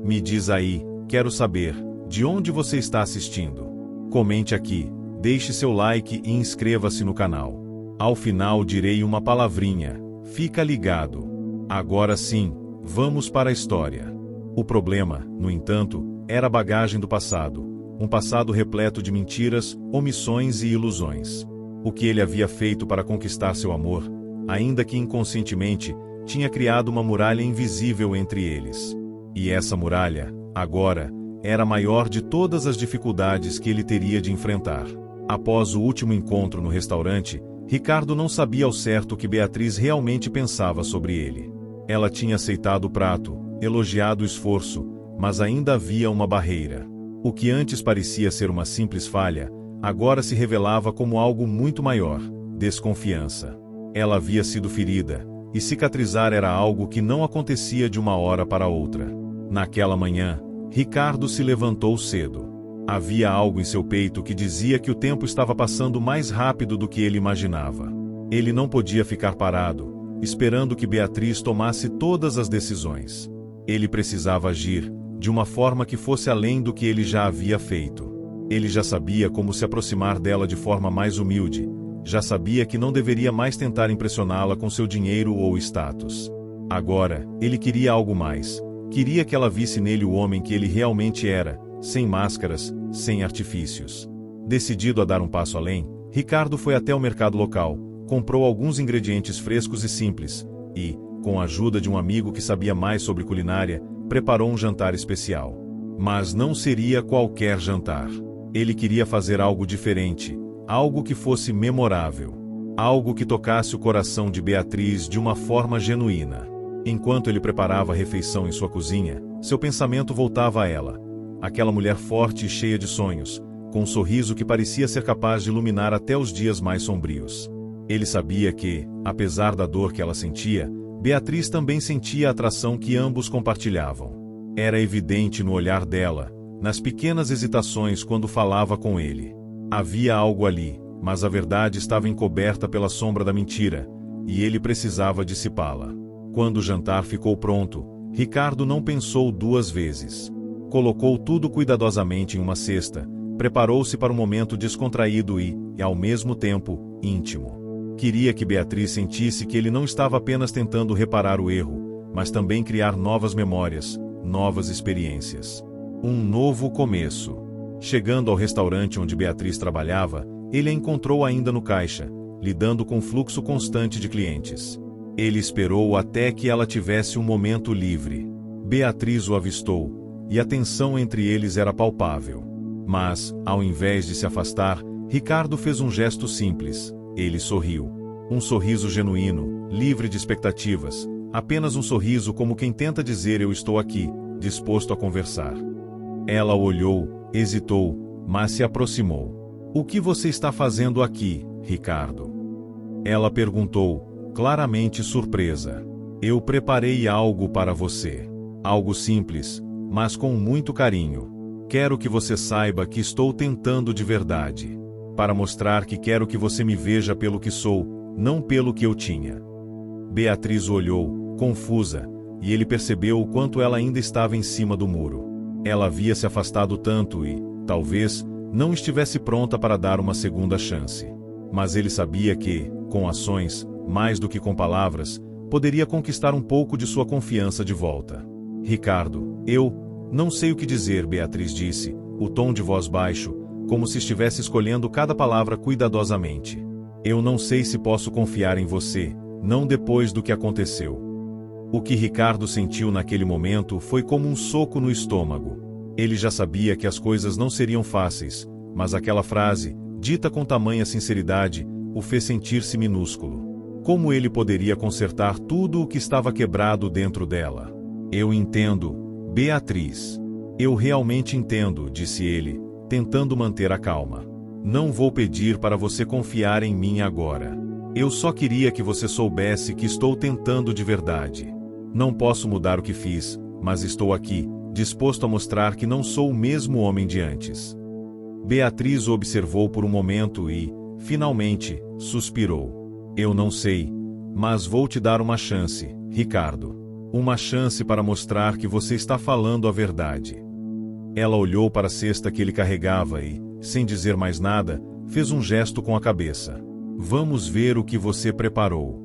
Speaker 1: Me diz aí, quero saber, de onde você está assistindo? Comente aqui, deixe seu like e inscreva-se no canal. Ao final direi uma palavrinha, fica ligado. Agora sim, vamos para a história. O problema, no entanto, era a bagagem do passado, um passado repleto de mentiras, omissões e ilusões. O que ele havia feito para conquistar seu amor, ainda que inconscientemente, tinha criado uma muralha invisível entre eles. E essa muralha, agora, era a maior de todas as dificuldades que ele teria de enfrentar. Após o último encontro no restaurante, Ricardo não sabia ao certo o que Beatriz realmente pensava sobre ele. Ela tinha aceitado o prato, elogiado o esforço, mas ainda havia uma barreira. O que antes parecia ser uma simples falha, agora se revelava como algo muito maior, desconfiança. Ela havia sido ferida, e cicatrizar era algo que não acontecia de uma hora para outra. Naquela manhã, Ricardo se levantou cedo. Havia algo em seu peito que dizia que o tempo estava passando mais rápido do que ele imaginava. Ele não podia ficar parado, esperando que Beatriz tomasse todas as decisões. Ele precisava agir, de uma forma que fosse além do que ele já havia feito. Ele já sabia como se aproximar dela de forma mais humilde, já sabia que não deveria mais tentar impressioná-la com seu dinheiro ou status. Agora, ele queria algo mais. Queria que ela visse nele o homem que ele realmente era, sem máscaras, sem artifícios. Decidido a dar um passo além, Ricardo foi até o mercado local, comprou alguns ingredientes frescos e simples, e, com a ajuda de um amigo que sabia mais sobre culinária, preparou um jantar especial. Mas não seria qualquer jantar. Ele queria fazer algo diferente, algo que fosse memorável, algo que tocasse o coração de Beatriz de uma forma genuína. Enquanto ele preparava a refeição em sua cozinha, seu pensamento voltava a ela, aquela mulher forte e cheia de sonhos, com um sorriso que parecia ser capaz de iluminar até os dias mais sombrios. Ele sabia que, apesar da dor que ela sentia, Beatriz também sentia a atração que ambos compartilhavam. Era evidente no olhar dela, nas pequenas hesitações quando falava com ele. Havia algo ali, mas a verdade estava encoberta pela sombra da mentira, e ele precisava dissipá-la. Quando o jantar ficou pronto, Ricardo não pensou duas vezes. Colocou tudo cuidadosamente em uma cesta, preparou-se para um momento descontraído e, ao mesmo tempo, íntimo. Queria que Beatriz sentisse que ele não estava apenas tentando reparar o erro, mas também criar novas memórias, novas experiências. Um novo começo. Chegando ao restaurante onde Beatriz trabalhava, ele a encontrou ainda no caixa, lidando com o fluxo constante de clientes. Ele esperou até que ela tivesse um momento livre. Beatriz o avistou, e a tensão entre eles era palpável. Mas, ao invés de se afastar, Ricardo fez um gesto simples. Ele sorriu. Um sorriso genuíno, livre de expectativas, apenas um sorriso como quem tenta dizer eu estou aqui, disposto a conversar. Ela olhou, hesitou, mas se aproximou. O que você está fazendo aqui, Ricardo? Ela perguntou, claramente surpresa. Eu preparei algo para você. Algo simples, mas com muito carinho. Quero que você saiba que estou tentando de verdade. Para mostrar que quero que você me veja pelo que sou, não pelo que eu tinha. Beatriz olhou, confusa, e ele percebeu o quanto ela ainda estava em cima do muro. Ela havia se afastado tanto e, talvez, não estivesse pronta para dar uma segunda chance. Mas ele sabia que, com ações, mais do que com palavras, poderia conquistar um pouco de sua confiança de volta. Ricardo, eu não sei o que dizer, Beatriz disse, o tom de voz baixo, como se estivesse escolhendo cada palavra cuidadosamente. Eu não sei se posso confiar em você, não depois do que aconteceu. O que Ricardo sentiu naquele momento foi como um soco no estômago. Ele já sabia que as coisas não seriam fáceis, mas aquela frase, dita com tamanha sinceridade, o fez sentir-se minúsculo. Como ele poderia consertar tudo o que estava quebrado dentro dela? Eu entendo, Beatriz. Eu realmente entendo, disse ele, tentando manter a calma. Não vou pedir para você confiar em mim agora. Eu só queria que você soubesse que estou tentando de verdade. Não posso mudar o que fiz, mas estou aqui, disposto a mostrar que não sou o mesmo homem de antes. Beatriz o observou por um momento e, finalmente, suspirou. Eu não sei, mas vou te dar uma chance, Ricardo. Uma chance para mostrar que você está falando a verdade. Ela olhou para a cesta que ele carregava e, sem dizer mais nada, fez um gesto com a cabeça. Vamos ver o que você preparou.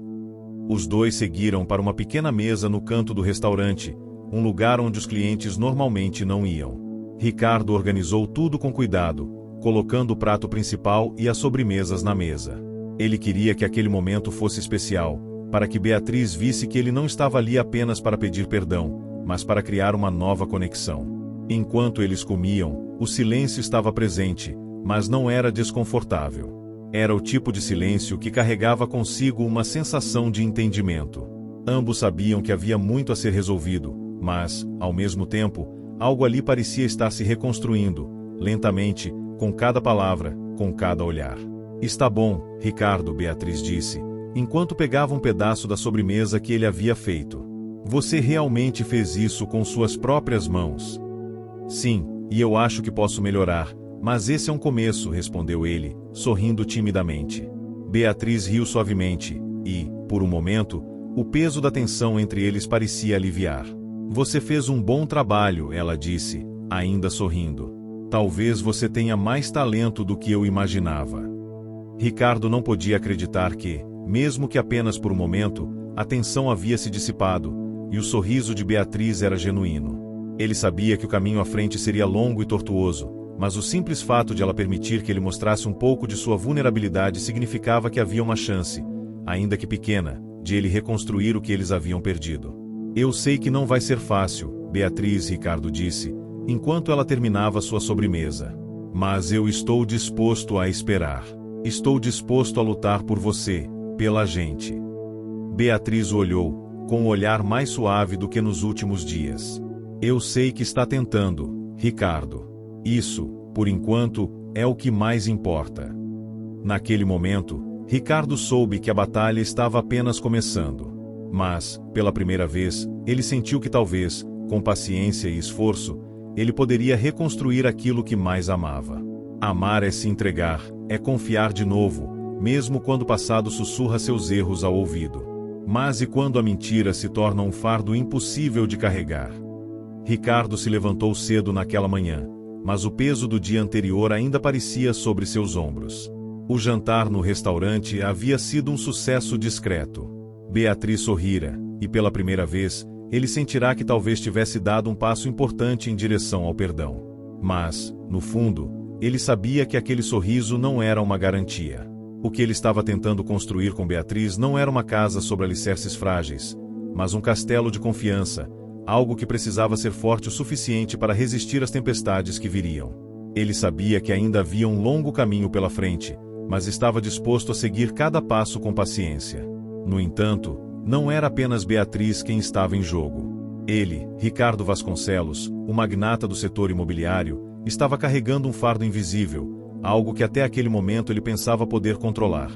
Speaker 1: Os dois seguiram para uma pequena mesa no canto do restaurante, um lugar onde os clientes normalmente não iam. Ricardo organizou tudo com cuidado, colocando o prato principal e as sobremesas na mesa. Ele queria que aquele momento fosse especial, para que Beatriz visse que ele não estava ali apenas para pedir perdão, mas para criar uma nova conexão. Enquanto eles comiam, o silêncio estava presente, mas não era desconfortável. Era o tipo de silêncio que carregava consigo uma sensação de entendimento. Ambos sabiam que havia muito a ser resolvido, mas, ao mesmo tempo, algo ali parecia estar se reconstruindo, lentamente, com cada palavra, com cada olhar. Está bom, Ricardo, Beatriz disse, enquanto pegava um pedaço da sobremesa que ele havia feito. Você realmente fez isso com suas próprias mãos. Sim, e eu acho que posso melhorar, mas esse é um começo, respondeu ele, sorrindo timidamente. Beatriz riu suavemente, e, por um momento, o peso da tensão entre eles parecia aliviar. Você fez um bom trabalho, ela disse, ainda sorrindo. Talvez você tenha mais talento do que eu imaginava. Ricardo não podia acreditar que, mesmo que apenas por um momento, a tensão havia se dissipado, e o sorriso de Beatriz era genuíno. Ele sabia que o caminho à frente seria longo e tortuoso, mas o simples fato de ela permitir que ele mostrasse um pouco de sua vulnerabilidade significava que havia uma chance, ainda que pequena, de ele reconstruir o que eles haviam perdido. Eu sei que não vai ser fácil, Beatriz, Ricardo disse, enquanto ela terminava sua sobremesa. Mas eu estou disposto a esperar. Estou disposto a lutar por você, pela gente. Beatriz o olhou, com um olhar mais suave do que nos últimos dias. Eu sei que está tentando, Ricardo. Isso, por enquanto, é o que mais importa. Naquele momento, Ricardo soube que a batalha estava apenas começando. Mas, pela primeira vez, ele sentiu que talvez, com paciência e esforço, ele poderia reconstruir aquilo que mais amava. Amar é se entregar, é confiar de novo, mesmo quando o passado sussurra seus erros ao ouvido. Mas e quando a mentira se torna um fardo impossível de carregar? Ricardo se levantou cedo naquela manhã, mas o peso do dia anterior ainda parecia sobre seus ombros. O jantar no restaurante havia sido um sucesso discreto. Beatriz sorrira, e pela primeira vez, ele sentirá que talvez tivesse dado um passo importante em direção ao perdão. Mas, no fundo, ele sabia que aquele sorriso não era uma garantia. O que ele estava tentando construir com Beatriz não era uma casa sobre alicerces frágeis, mas um castelo de confiança, algo que precisava ser forte o suficiente para resistir às tempestades que viriam. Ele sabia que ainda havia um longo caminho pela frente, mas estava disposto a seguir cada passo com paciência. No entanto, não era apenas Beatriz quem estava em jogo. Ele, Ricardo Vasconcelos, o magnata do setor imobiliário, estava carregando um fardo invisível, algo que até aquele momento ele pensava poder controlar.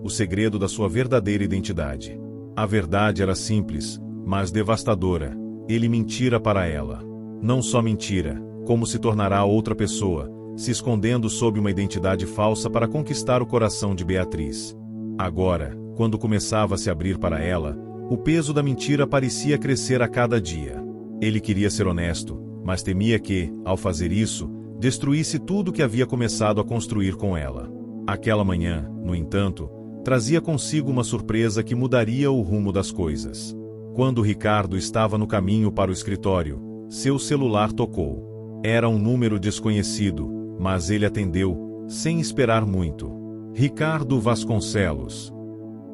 Speaker 1: O segredo da sua verdadeira identidade. A verdade era simples, mas devastadora. Ele mentira para ela. Não só mentira, como se tornará outra pessoa, se escondendo sob uma identidade falsa para conquistar o coração de Beatriz. Agora, quando começava a se abrir para ela, o peso da mentira parecia crescer a cada dia. Ele queria ser honesto, mas temia que, ao fazer isso, destruísse tudo que havia começado a construir com ela. Aquela manhã, no entanto, trazia consigo uma surpresa que mudaria o rumo das coisas. Quando Ricardo estava no caminho para o escritório, seu celular tocou. Era um número desconhecido, mas ele atendeu, sem esperar muito. Ricardo Vasconcelos.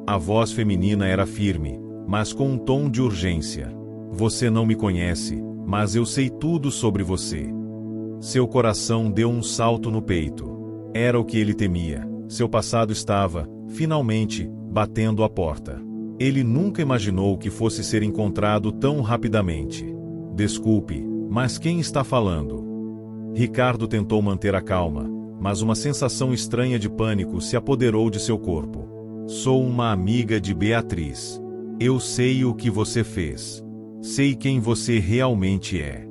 Speaker 1: A voz feminina era firme, mas com um tom de urgência. Você não me conhece, mas eu sei tudo sobre você. Seu coração deu um salto no peito. Era o que ele temia. Seu passado estava, finalmente, batendo a porta. Ele nunca imaginou que fosse ser encontrado tão rapidamente. Desculpe, mas quem está falando? Ricardo tentou manter a calma, mas uma sensação estranha de pânico se apoderou de seu corpo. Sou uma amiga de Beatriz. Eu sei o que você fez. Sei quem você realmente é.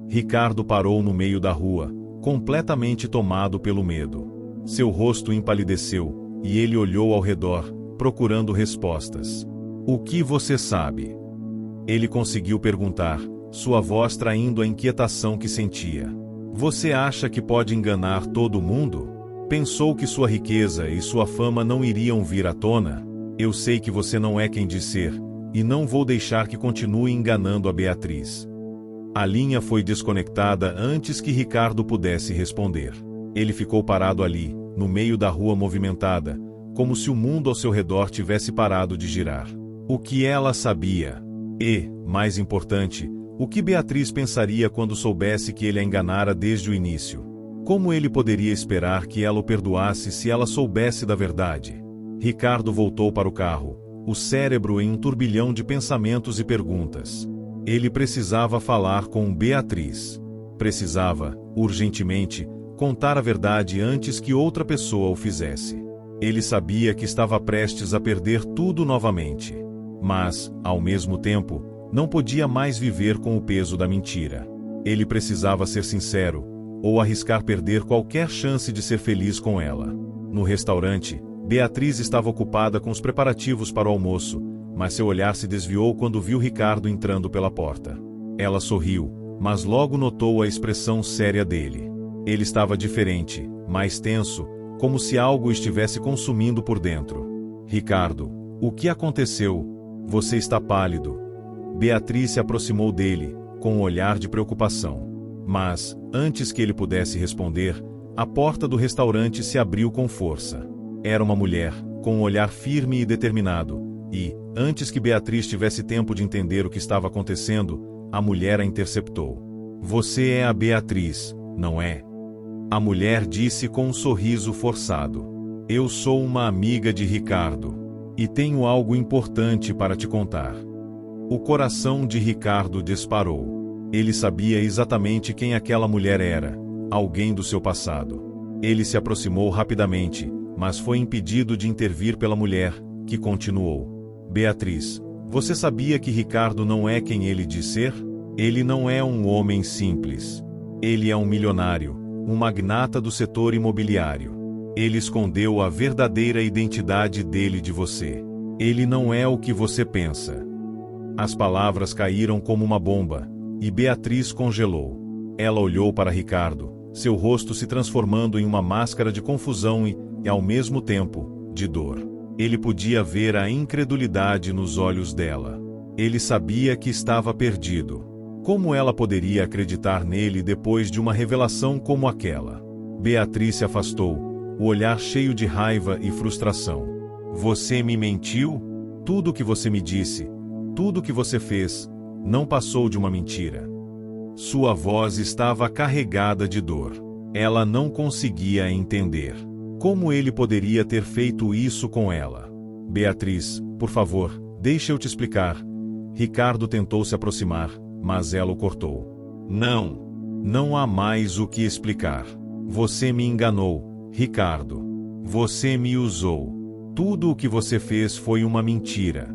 Speaker 1: Ricardo parou no meio da rua, completamente tomado pelo medo. Seu rosto empalideceu, e ele olhou ao redor, procurando respostas. O que você sabe? Ele conseguiu perguntar, sua voz traindo a inquietação que sentia. Você acha que pode enganar todo mundo? Pensou que sua riqueza e sua fama não iriam vir à tona? Eu sei que você não é quem diz ser, e não vou deixar que continue enganando a Beatriz. A linha foi desconectada antes que Ricardo pudesse responder. Ele ficou parado ali, no meio da rua movimentada, como se o mundo ao seu redor tivesse parado de girar. O que ela sabia? E, mais importante, o que Beatriz pensaria quando soubesse que ele a enganara desde o início? Como ele poderia esperar que ela o perdoasse se ela soubesse da verdade? Ricardo voltou para o carro, o cérebro em um turbilhão de pensamentos e perguntas. Ele precisava falar com Beatriz. Precisava, urgentemente, contar a verdade antes que outra pessoa o fizesse. Ele sabia que estava prestes a perder tudo novamente. Mas, ao mesmo tempo, não podia mais viver com o peso da mentira. Ele precisava ser sincero, ou arriscar perder qualquer chance de ser feliz com ela. No restaurante, Beatriz estava ocupada com os preparativos para o almoço, mas seu olhar se desviou quando viu Ricardo entrando pela porta. Ela sorriu, mas logo notou a expressão séria dele. Ele estava diferente, mais tenso, como se algo o estivesse consumindo por dentro. Ricardo, o que aconteceu? Você está pálido. Beatriz se aproximou dele, com um olhar de preocupação. Mas, antes que ele pudesse responder, a porta do restaurante se abriu com força. Era uma mulher, com um olhar firme e determinado, e, antes que Beatriz tivesse tempo de entender o que estava acontecendo, a mulher a interceptou. Você é a Beatriz, não é? A mulher disse com um sorriso forçado. Eu sou uma amiga de Ricardo. E tenho algo importante para te contar. O coração de Ricardo disparou. Ele sabia exatamente quem aquela mulher era, alguém do seu passado. Ele se aproximou rapidamente, mas foi impedido de intervir pela mulher, que continuou. Beatriz, você sabia que Ricardo não é quem ele diz ser? Ele não é um homem simples. Ele é um milionário, um magnata do setor imobiliário. Ele escondeu a verdadeira identidade dele de você. Ele não é o que você pensa. As palavras caíram como uma bomba, e Beatriz congelou. Ela olhou para Ricardo, seu rosto se transformando em uma máscara de confusão e, ao mesmo tempo, de dor. Ele podia ver a incredulidade nos olhos dela. Ele sabia que estava perdido. Como ela poderia acreditar nele depois de uma revelação como aquela? Beatriz se afastou, o olhar cheio de raiva e frustração. Você me mentiu? Tudo o que você me disse, tudo o que você fez, não passou de uma mentira. Sua voz estava carregada de dor. Ela não conseguia entender. Como ele poderia ter feito isso com ela? Beatriz, por favor, deixe eu te explicar. Ricardo tentou se aproximar, mas ela o cortou. Não. Não há mais o que explicar. Você me enganou, Ricardo. Você me usou. Tudo o que você fez foi uma mentira.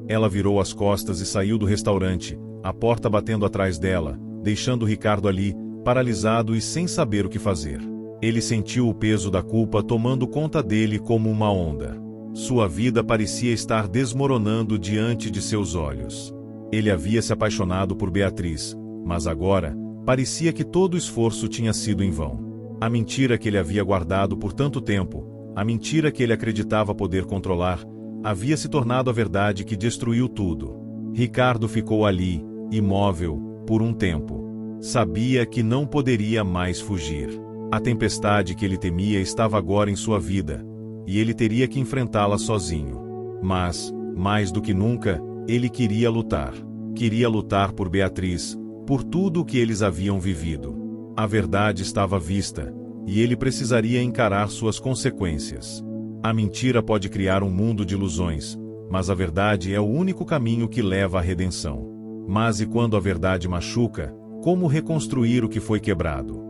Speaker 1: Ela virou as costas e saiu do restaurante, a porta batendo atrás dela, deixando Ricardo ali, paralisado e sem saber o que fazer. Ele sentiu o peso da culpa tomando conta dele como uma onda. Sua vida parecia estar desmoronando diante de seus olhos. Ele havia se apaixonado por Beatriz, mas agora, parecia que todo o esforço tinha sido em vão. A mentira que ele havia guardado por tanto tempo, a mentira que ele acreditava poder controlar, havia se tornado a verdade que destruiu tudo. Ricardo ficou ali, imóvel, por um tempo. Sabia que não poderia mais fugir. A tempestade que ele temia estava agora em sua vida, e ele teria que enfrentá-la sozinho. Mas, mais do que nunca, ele queria lutar. Queria lutar por Beatriz, por tudo o que eles haviam vivido. A verdade estava à vista, e ele precisaria encarar suas consequências. A mentira pode criar um mundo de ilusões, mas a verdade é o único caminho que leva à redenção. Mas e quando a verdade machuca, como reconstruir o que foi quebrado?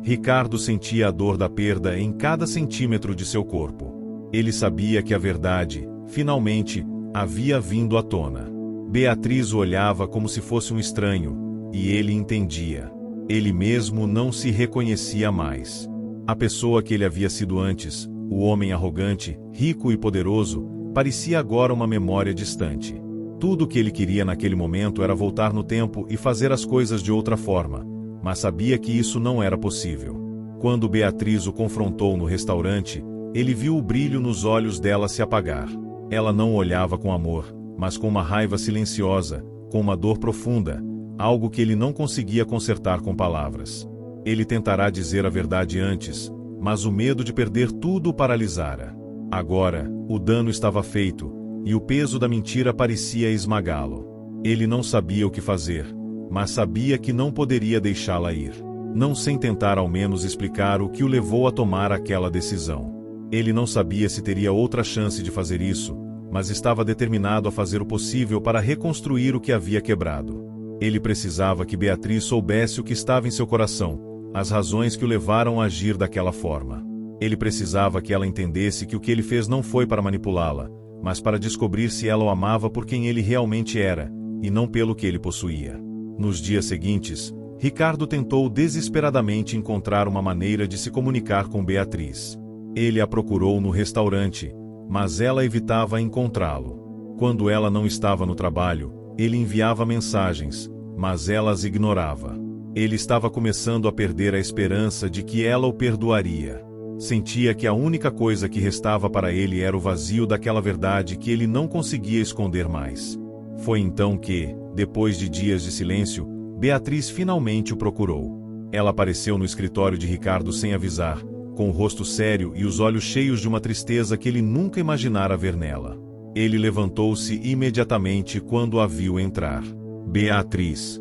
Speaker 1: Ricardo sentia a dor da perda em cada centímetro de seu corpo. Ele sabia que a verdade, finalmente, havia vindo à tona. Beatriz o olhava como se fosse um estranho, e ele entendia. Ele mesmo não se reconhecia mais. A pessoa que ele havia sido antes, o homem arrogante, rico e poderoso, parecia agora uma memória distante. Tudo o que ele queria naquele momento era voltar no tempo e fazer as coisas de outra forma, mas sabia que isso não era possível. Quando Beatriz o confrontou no restaurante, ele viu o brilho nos olhos dela se apagar. Ela não o olhava com amor, mas com uma raiva silenciosa, com uma dor profunda, algo que ele não conseguia consertar com palavras. Ele tentará dizer a verdade antes, mas o medo de perder tudo o paralisara. Agora, o dano estava feito, e o peso da mentira parecia esmagá-lo. Ele não sabia o que fazer, mas sabia que não poderia deixá-la ir. Não sem tentar ao menos explicar o que o levou a tomar aquela decisão. Ele não sabia se teria outra chance de fazer isso, mas estava determinado a fazer o possível para reconstruir o que havia quebrado. Ele precisava que Beatriz soubesse o que estava em seu coração, as razões que o levaram a agir daquela forma. Ele precisava que ela entendesse que o que ele fez não foi para manipulá-la, mas para descobrir se ela o amava por quem ele realmente era, e não pelo que ele possuía. Nos dias seguintes, Ricardo tentou desesperadamente encontrar uma maneira de se comunicar com Beatriz. Ele a procurou no restaurante, mas ela evitava encontrá-lo. Quando ela não estava no trabalho, ele enviava mensagens, mas ela as ignorava. Ele estava começando a perder a esperança de que ela o perdoaria. Sentia que a única coisa que restava para ele era o vazio daquela verdade que ele não conseguia esconder mais. Foi então que, depois de dias de silêncio, Beatriz finalmente o procurou. Ela apareceu no escritório de Ricardo sem avisar, com o rosto sério e os olhos cheios de uma tristeza que ele nunca imaginara ver nela. Ele levantou-se imediatamente quando a viu entrar. Beatriz.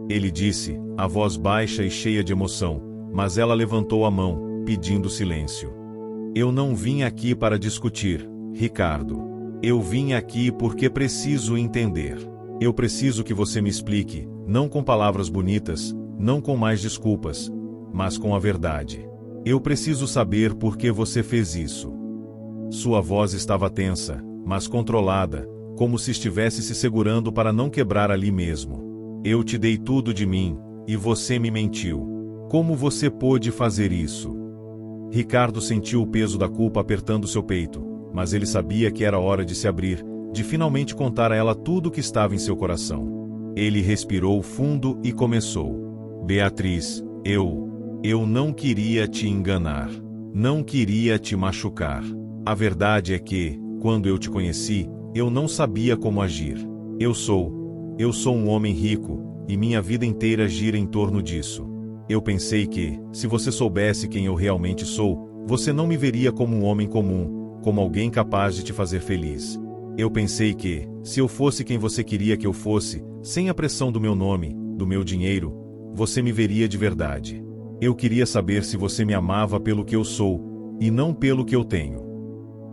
Speaker 1: Ele disse, a voz baixa e cheia de emoção, mas ela levantou a mão, pedindo silêncio. Eu não vim aqui para discutir, Ricardo. Eu vim aqui porque preciso entender. Eu preciso que você me explique, não com palavras bonitas, não com mais desculpas, mas com a verdade. Eu preciso saber por que você fez isso. Sua voz estava tensa, mas controlada, como se estivesse se segurando para não quebrar ali mesmo. Eu te dei tudo de mim, e você me mentiu. Como você pôde fazer isso? Ricardo sentiu o peso da culpa apertando seu peito, mas ele sabia que era hora de se abrir, de finalmente contar a ela tudo o que estava em seu coração. Ele respirou fundo e começou. Beatriz, eu não queria te enganar. Não queria te machucar. A verdade é que, quando eu te conheci, eu não sabia como agir. Eu sou um homem rico, e minha vida inteira gira em torno disso. Eu pensei que, se você soubesse quem eu realmente sou, você não me veria como um homem comum, como alguém capaz de te fazer feliz. Eu pensei que, se eu fosse quem você queria que eu fosse, sem a pressão do meu nome, do meu dinheiro, você me veria de verdade. Eu queria saber se você me amava pelo que eu sou, e não pelo que eu tenho.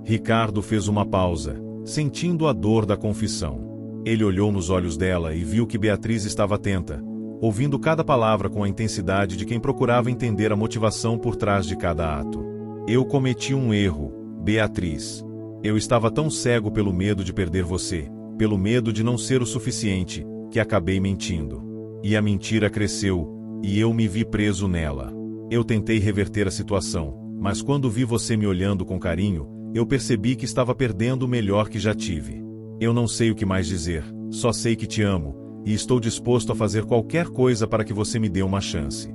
Speaker 1: Ricardo fez uma pausa, sentindo a dor da confissão. Ele olhou nos olhos dela e viu que Beatriz estava atenta, ouvindo cada palavra com a intensidade de quem procurava entender a motivação por trás de cada ato. Eu cometi um erro, Beatriz. Eu estava tão cego pelo medo de perder você, pelo medo de não ser o suficiente, que acabei mentindo. E a mentira cresceu, e eu me vi preso nela. Eu tentei reverter a situação, mas quando vi você me olhando com carinho, eu percebi que estava perdendo o melhor que já tive. Eu não sei o que mais dizer, só sei que te amo, e estou disposto a fazer qualquer coisa para que você me dê uma chance.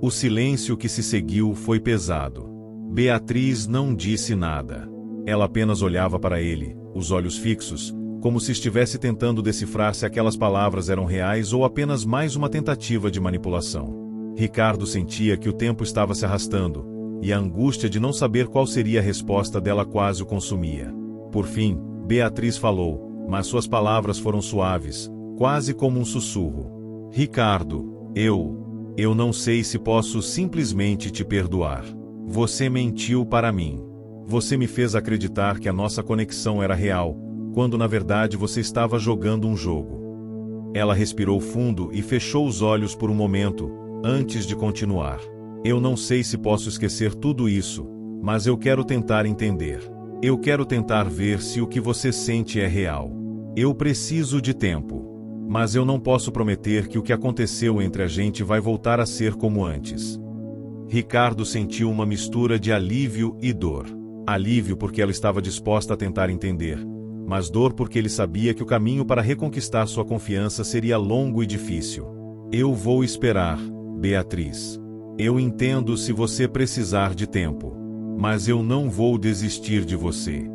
Speaker 1: O silêncio que se seguiu foi pesado. Beatriz não disse nada. Ela apenas olhava para ele, os olhos fixos, como se estivesse tentando decifrar se aquelas palavras eram reais ou apenas mais uma tentativa de manipulação. Ricardo sentia que o tempo estava se arrastando, e a angústia de não saber qual seria a resposta dela quase o consumia. Por fim, Beatriz falou, mas suas palavras foram suaves, quase como um sussurro. Ricardo, eu não sei se posso simplesmente te perdoar. Você mentiu para mim. Você me fez acreditar que a nossa conexão era real, quando na verdade você estava jogando um jogo. Ela respirou fundo e fechou os olhos por um momento, antes de continuar. Eu não sei se posso esquecer tudo isso, mas eu quero tentar entender. Eu quero tentar ver se o que você sente é real. Eu preciso de tempo. Mas eu não posso prometer que o que aconteceu entre a gente vai voltar a ser como antes. Ricardo sentiu uma mistura de alívio e dor. Alívio porque ela estava disposta a tentar entender, mas dor porque ele sabia que o caminho para reconquistar sua confiança seria longo e difícil. Eu vou esperar, Beatriz. Eu entendo se você precisar de tempo, mas eu não vou desistir de você.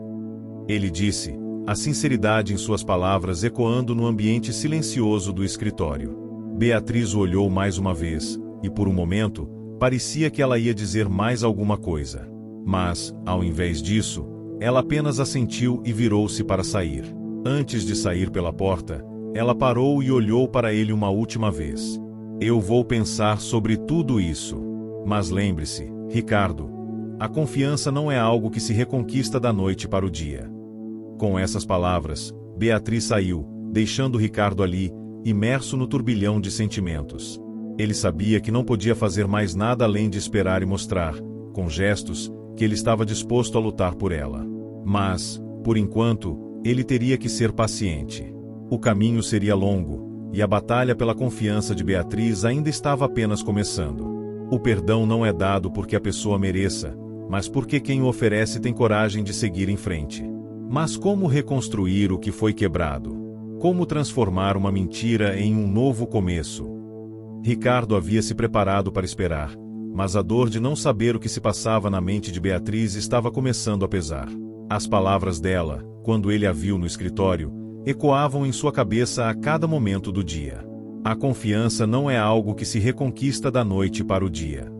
Speaker 1: Ele disse, a sinceridade em suas palavras ecoando no ambiente silencioso do escritório. Beatriz o olhou mais uma vez, e por um momento, parecia que ela ia dizer mais alguma coisa. Mas, ao invés disso, ela apenas assentiu e virou-se para sair. Antes de sair pela porta, ela parou e olhou para ele uma última vez. Eu vou pensar sobre tudo isso. Mas lembre-se, Ricardo, a confiança não é algo que se reconquista da noite para o dia. Com essas palavras, Beatriz saiu, deixando Ricardo ali, imerso no turbilhão de sentimentos. Ele sabia que não podia fazer mais nada além de esperar e mostrar, com gestos, que ele estava disposto a lutar por ela. Mas, por enquanto, ele teria que ser paciente. O caminho seria longo, e a batalha pela confiança de Beatriz ainda estava apenas começando. O perdão não é dado porque a pessoa mereça, mas porque quem o oferece tem coragem de seguir em frente. Mas como reconstruir o que foi quebrado? Como transformar uma mentira em um novo começo? Ricardo havia se preparado para esperar, mas a dor de não saber o que se passava na mente de Beatriz estava começando a pesar. As palavras dela, quando ele a viu no escritório, ecoavam em sua cabeça a cada momento do dia. A confiança não é algo que se reconquista da noite para o dia.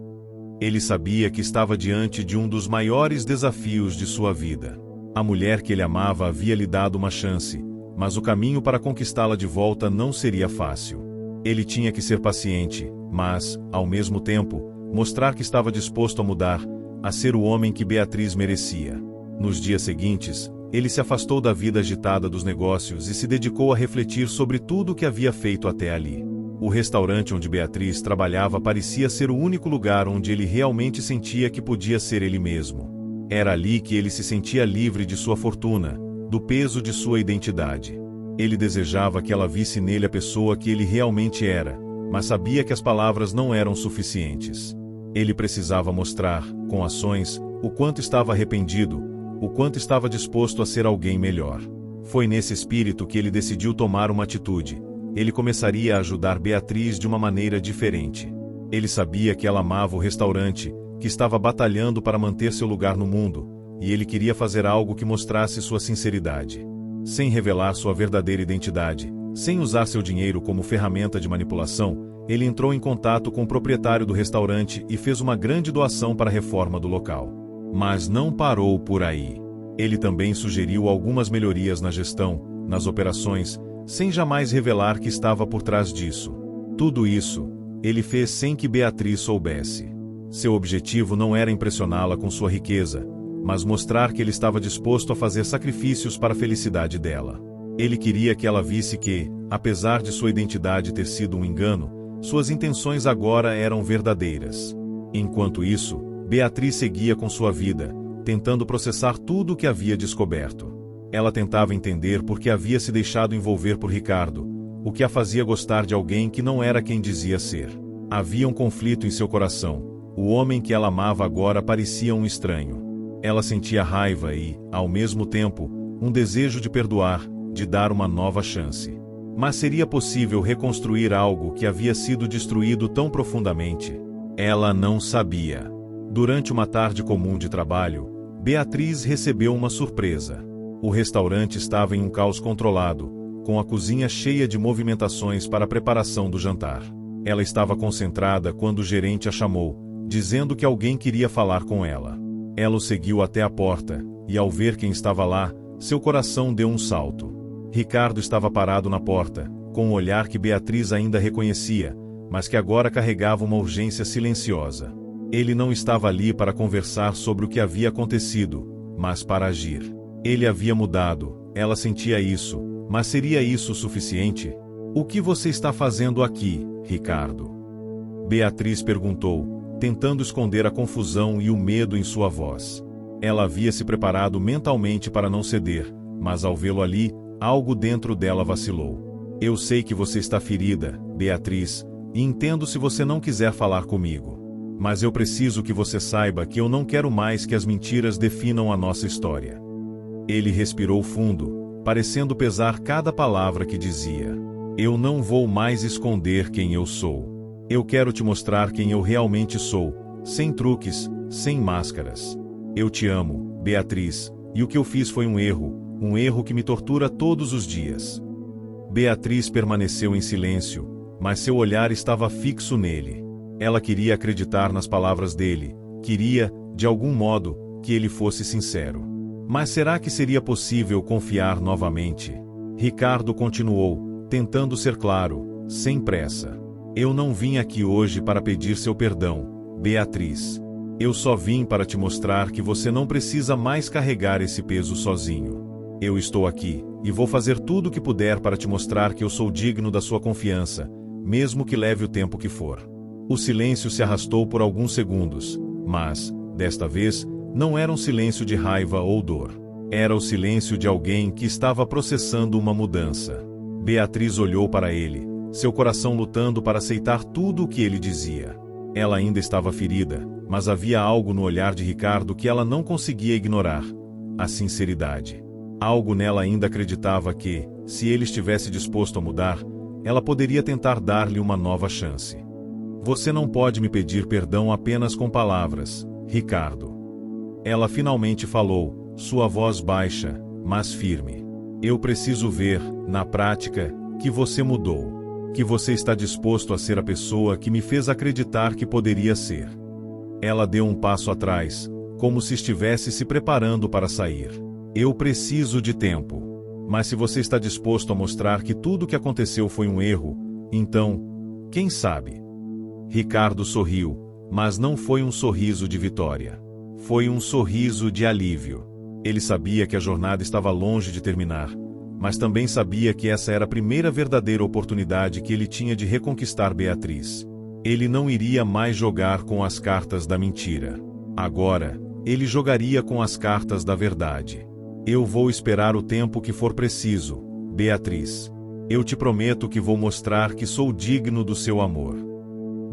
Speaker 1: Ele sabia que estava diante de um dos maiores desafios de sua vida. A mulher que ele amava havia lhe dado uma chance, mas o caminho para conquistá-la de volta não seria fácil. Ele tinha que ser paciente, mas, ao mesmo tempo, mostrar que estava disposto a mudar, a ser o homem que Beatriz merecia. Nos dias seguintes, ele se afastou da vida agitada dos negócios e se dedicou a refletir sobre tudo o que havia feito até ali. O restaurante onde Beatriz trabalhava parecia ser o único lugar onde ele realmente sentia que podia ser ele mesmo. Era ali que ele se sentia livre de sua fortuna, do peso de sua identidade. Ele desejava que ela visse nele a pessoa que ele realmente era, mas sabia que as palavras não eram suficientes. Ele precisava mostrar, com ações, o quanto estava arrependido, o quanto estava disposto a ser alguém melhor. Foi nesse espírito que ele decidiu tomar uma atitude. Ele começaria a ajudar Beatriz de uma maneira diferente. Ele sabia que ela amava o restaurante, que estava batalhando para manter seu lugar no mundo, e ele queria fazer algo que mostrasse sua sinceridade. Sem revelar sua verdadeira identidade, sem usar seu dinheiro como ferramenta de manipulação, ele entrou em contato com o proprietário do restaurante e fez uma grande doação para a reforma do local. Mas não parou por aí. Ele também sugeriu algumas melhorias na gestão, nas operações, sem jamais revelar que estava por trás disso. Tudo isso, ele fez sem que Beatriz soubesse. Seu objetivo não era impressioná-la com sua riqueza, mas mostrar que ele estava disposto a fazer sacrifícios para a felicidade dela. Ele queria que ela visse que, apesar de sua identidade ter sido um engano, suas intenções agora eram verdadeiras. Enquanto isso, Beatriz seguia com sua vida, tentando processar tudo o que havia descoberto. Ela tentava entender por que havia se deixado envolver por Ricardo, o que a fazia gostar de alguém que não era quem dizia ser. Havia um conflito em seu coração. O homem que ela amava agora parecia um estranho. Ela sentia raiva e, ao mesmo tempo, um desejo de perdoar, de dar uma nova chance. Mas seria possível reconstruir algo que havia sido destruído tão profundamente? Ela não sabia. Durante uma tarde comum de trabalho, Beatriz recebeu uma surpresa. O restaurante estava em um caos controlado, com a cozinha cheia de movimentações para a preparação do jantar. Ela estava concentrada quando o gerente a chamou, dizendo que alguém queria falar com ela. Ela o seguiu até a porta, e ao ver quem estava lá, seu coração deu um salto. Ricardo estava parado na porta, com um olhar que Beatriz ainda reconhecia, mas que agora carregava uma urgência silenciosa. Ele não estava ali para conversar sobre o que havia acontecido, mas para agir. Ele havia mudado, ela sentia isso, mas seria isso suficiente? O que você está fazendo aqui, Ricardo? Beatriz perguntou, tentando esconder a confusão e o medo em sua voz. Ela havia se preparado mentalmente para não ceder, mas ao vê-lo ali, algo dentro dela vacilou. Eu sei que você está ferida, Beatriz, e entendo se você não quiser falar comigo. Mas eu preciso que você saiba que eu não quero mais que as mentiras definam a nossa história. Ele respirou fundo, parecendo pesar cada palavra que dizia. Eu não vou mais esconder quem eu sou. Eu quero te mostrar quem eu realmente sou, sem truques, sem máscaras. Eu te amo, Beatriz, e o que eu fiz foi um erro que me tortura todos os dias. Beatriz permaneceu em silêncio, mas seu olhar estava fixo nele. Ela queria acreditar nas palavras dele, queria, de algum modo, que ele fosse sincero. Mas será que seria possível confiar novamente? Ricardo continuou, tentando ser claro, sem pressa. Eu não vim aqui hoje para pedir seu perdão, Beatriz. Eu só vim para te mostrar que você não precisa mais carregar esse peso sozinho. Eu estou aqui, e vou fazer tudo o que puder para te mostrar que eu sou digno da sua confiança, mesmo que leve o tempo que for. O silêncio se arrastou por alguns segundos, mas, desta vez, não era um silêncio de raiva ou dor. Era o silêncio de alguém que estava processando uma mudança. Beatriz olhou para ele, seu coração lutando para aceitar tudo o que ele dizia. Ela ainda estava ferida, mas havia algo no olhar de Ricardo que ela não conseguia ignorar: a sinceridade. Algo nela ainda acreditava que, se ele estivesse disposto a mudar, ela poderia tentar dar-lhe uma nova chance. Você não pode me pedir perdão apenas com palavras, Ricardo. Ela finalmente falou, sua voz baixa, mas firme. Eu preciso ver, na prática, que você mudou. que você está disposto a ser a pessoa que me fez acreditar que poderia ser. Ela deu um passo atrás, como se estivesse se preparando para sair. Eu preciso de tempo. Mas se você está disposto a mostrar que tudo o que aconteceu foi um erro, então, quem sabe? Ricardo sorriu, mas não foi um sorriso de vitória. Foi um sorriso de alívio. Ele sabia que a jornada estava longe de terminar, mas também sabia que essa era a primeira verdadeira oportunidade que ele tinha de reconquistar Beatriz. Ele não iria mais jogar com as cartas da mentira. Agora, ele jogaria com as cartas da verdade. Eu vou esperar o tempo que for preciso, Beatriz. Eu te prometo que vou mostrar que sou digno do seu amor.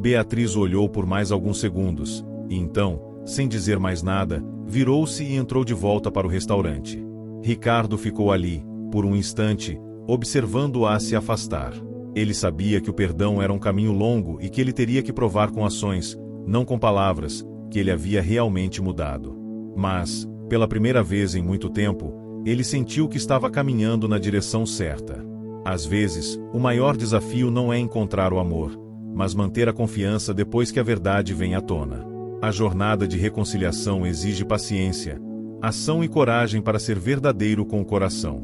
Speaker 1: Beatriz olhou por mais alguns segundos, e então, sem dizer mais nada, virou-se e entrou de volta para o restaurante. Ricardo ficou ali, por um instante, observando-a se afastar. Ele sabia que o perdão era um caminho longo e que ele teria que provar com ações, não com palavras, que ele havia realmente mudado. Mas, pela primeira vez em muito tempo, ele sentiu que estava caminhando na direção certa. Às vezes, o maior desafio não é encontrar o amor, mas manter a confiança depois que a verdade vem à tona. A jornada de reconciliação exige paciência, ação e coragem para ser verdadeiro com o coração.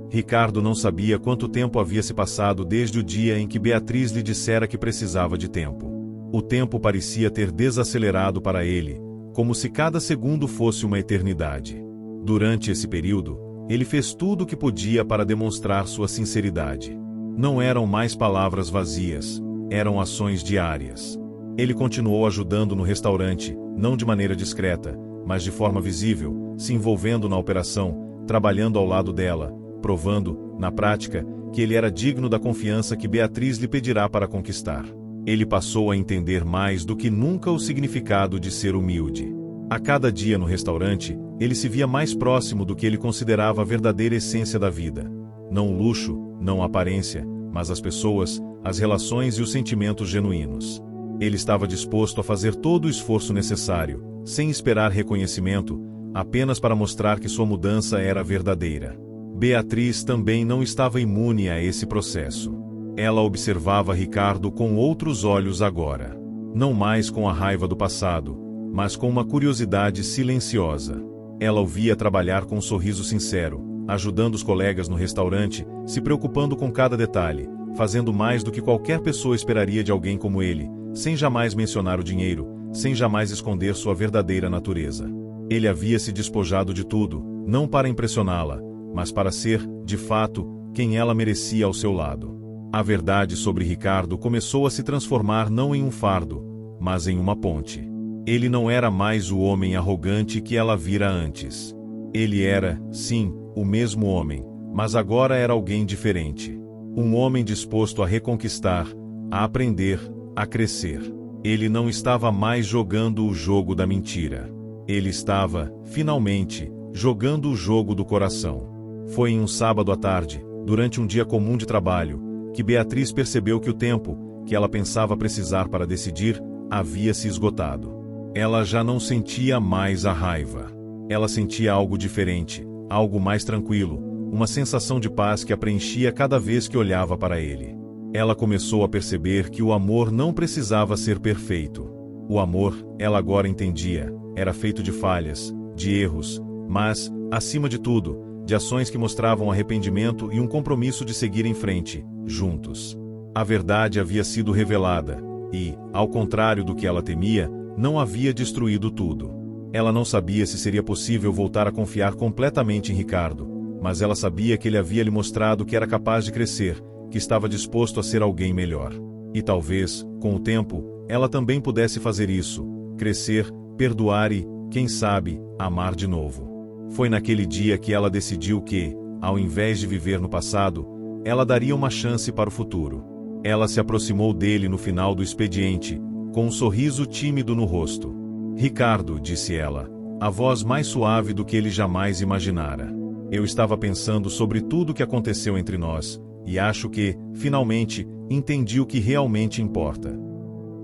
Speaker 1: Ricardo não sabia quanto tempo havia se passado desde o dia em que Beatriz lhe dissera que precisava de tempo. O tempo parecia ter desacelerado para ele, como se cada segundo fosse uma eternidade. Durante esse período, ele fez tudo o que podia para demonstrar sua sinceridade. Não eram mais palavras vazias, eram ações diárias. Ele continuou ajudando no restaurante, não de maneira discreta, mas de forma visível, se envolvendo na operação, trabalhando ao lado dela, provando, na prática, que ele era digno da confiança que Beatriz lhe pedirá para conquistar. Ele passou a entender mais do que nunca o significado de ser humilde. A cada dia no restaurante, ele se via mais próximo do que ele considerava a verdadeira essência da vida. Não o luxo, não a aparência, mas as pessoas, as relações e os sentimentos genuínos. Ele estava disposto a fazer todo o esforço necessário, sem esperar reconhecimento, apenas para mostrar que sua mudança era verdadeira. Beatriz também não estava imune a esse processo. Ela observava Ricardo com outros olhos agora. Não mais com a raiva do passado, mas com uma curiosidade silenciosa. Ela o via trabalhar com um sorriso sincero, ajudando os colegas no restaurante, se preocupando com cada detalhe, fazendo mais do que qualquer pessoa esperaria de alguém como ele, sem jamais mencionar o dinheiro, sem jamais esconder sua verdadeira natureza. Ele havia se despojado de tudo, não para impressioná-la, mas para ser, de fato, quem ela merecia ao seu lado. A verdade sobre Ricardo começou a se transformar não em um fardo, mas em uma ponte. Ele não era mais o homem arrogante que ela vira antes. Ele era, sim, o mesmo homem, mas agora era alguém diferente. Um homem disposto a reconquistar, a aprender, a crescer. Ele não estava mais jogando o jogo da mentira. Ele estava, finalmente, jogando o jogo do coração. Foi em um sábado à tarde, durante um dia comum de trabalho, que Beatriz percebeu que o tempo, que ela pensava precisar para decidir, havia se esgotado. Ela já não sentia mais a raiva. Ela sentia algo diferente, algo mais tranquilo, uma sensação de paz que a preenchia cada vez que olhava para ele. Ela começou a perceber que o amor não precisava ser perfeito. O amor, ela agora entendia, era feito de falhas, de erros, mas, acima de tudo, de ações que mostravam arrependimento e um compromisso de seguir em frente, juntos. A verdade havia sido revelada, e, ao contrário do que ela temia, não havia destruído tudo. Ela não sabia se seria possível voltar a confiar completamente em Ricardo, mas ela sabia que ele havia lhe mostrado que era capaz de crescer, que estava disposto a ser alguém melhor. E talvez, com o tempo, ela também pudesse fazer isso, crescer, perdoar e, quem sabe, amar de novo. Foi naquele dia que ela decidiu que, ao invés de viver no passado, ela daria uma chance para o futuro. Ela se aproximou dele no final do expediente, com um sorriso tímido no rosto. "Ricardo", disse ela, a voz mais suave do que ele jamais imaginara. "Eu estava pensando sobre tudo o que aconteceu entre nós, e acho que, finalmente, entendi o que realmente importa."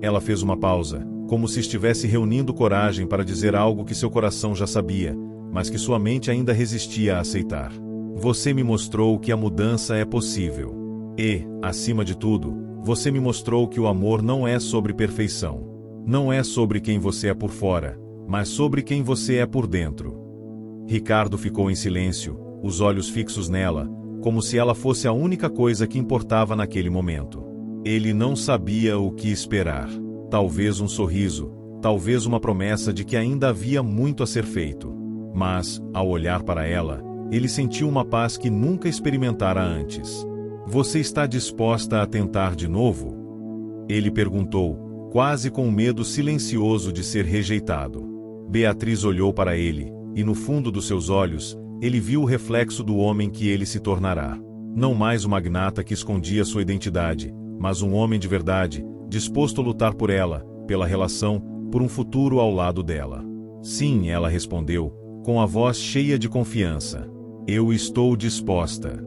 Speaker 1: Ela fez uma pausa, como se estivesse reunindo coragem para dizer algo que seu coração já sabia, mas que sua mente ainda resistia a aceitar. "Você me mostrou que a mudança é possível." E, acima de tudo, você me mostrou que o amor não é sobre perfeição. Não é sobre quem você é por fora, mas sobre quem você é por dentro. Ricardo ficou em silêncio, os olhos fixos nela, como se ela fosse a única coisa que importava naquele momento. Ele não sabia o que esperar. Talvez um sorriso, talvez uma promessa de que ainda havia muito a ser feito. Mas, ao olhar para ela, ele sentiu uma paz que nunca experimentara antes. Você está disposta a tentar de novo? Ele perguntou, quase com um medo silencioso de ser rejeitado. Beatriz olhou para ele, e no fundo dos seus olhos, ele viu o reflexo do homem que ele se tornará. Não mais o magnata que escondia sua identidade, mas um homem de verdade, disposto a lutar por ela, pela relação, por um futuro ao lado dela. Sim, ela respondeu, com a voz cheia de confiança. Eu estou disposta.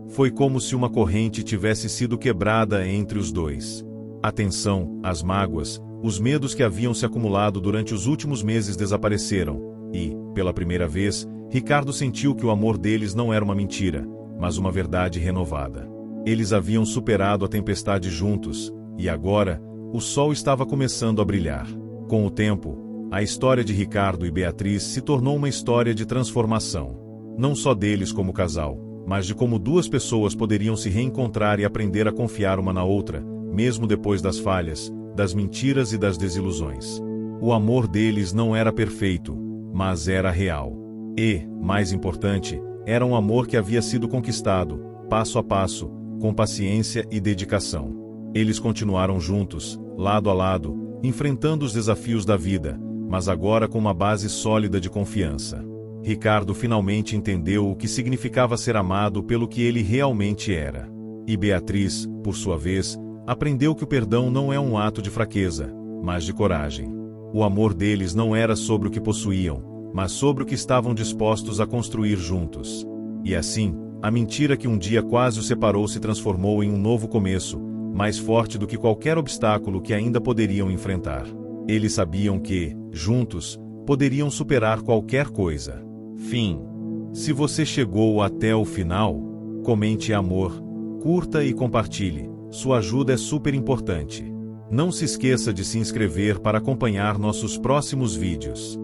Speaker 1: Foi como se uma corrente tivesse sido quebrada entre os dois. A tensão, as mágoas, os medos que haviam se acumulado durante os últimos meses desapareceram, e, pela primeira vez, Ricardo sentiu que o amor deles não era uma mentira, mas uma verdade renovada. Eles haviam superado a tempestade juntos, e agora, o sol estava começando a brilhar. Com o tempo, a história de Ricardo e Beatriz se tornou uma história de transformação. Não só deles como casal, mas de como duas pessoas poderiam se reencontrar e aprender a confiar uma na outra, mesmo depois das falhas, das mentiras e das desilusões. O amor deles não era perfeito, mas era real. E, mais importante, era um amor que havia sido conquistado, passo a passo, com paciência e dedicação. Eles continuaram juntos, lado a lado, enfrentando os desafios da vida, mas agora com uma base sólida de confiança. Ricardo finalmente entendeu o que significava ser amado pelo que ele realmente era. E Beatriz, por sua vez, aprendeu que o perdão não é um ato de fraqueza, mas de coragem. O amor deles não era sobre o que possuíam, mas sobre o que estavam dispostos a construir juntos. E assim, a mentira que um dia quase os separou se transformou em um novo começo, mais forte do que qualquer obstáculo que ainda poderiam enfrentar. Eles sabiam que, juntos, poderiam superar qualquer coisa. Fim. Se você chegou até o final, comente amor, curta e compartilhe. Sua ajuda é super importante. Não se esqueça de se inscrever para acompanhar nossos próximos vídeos.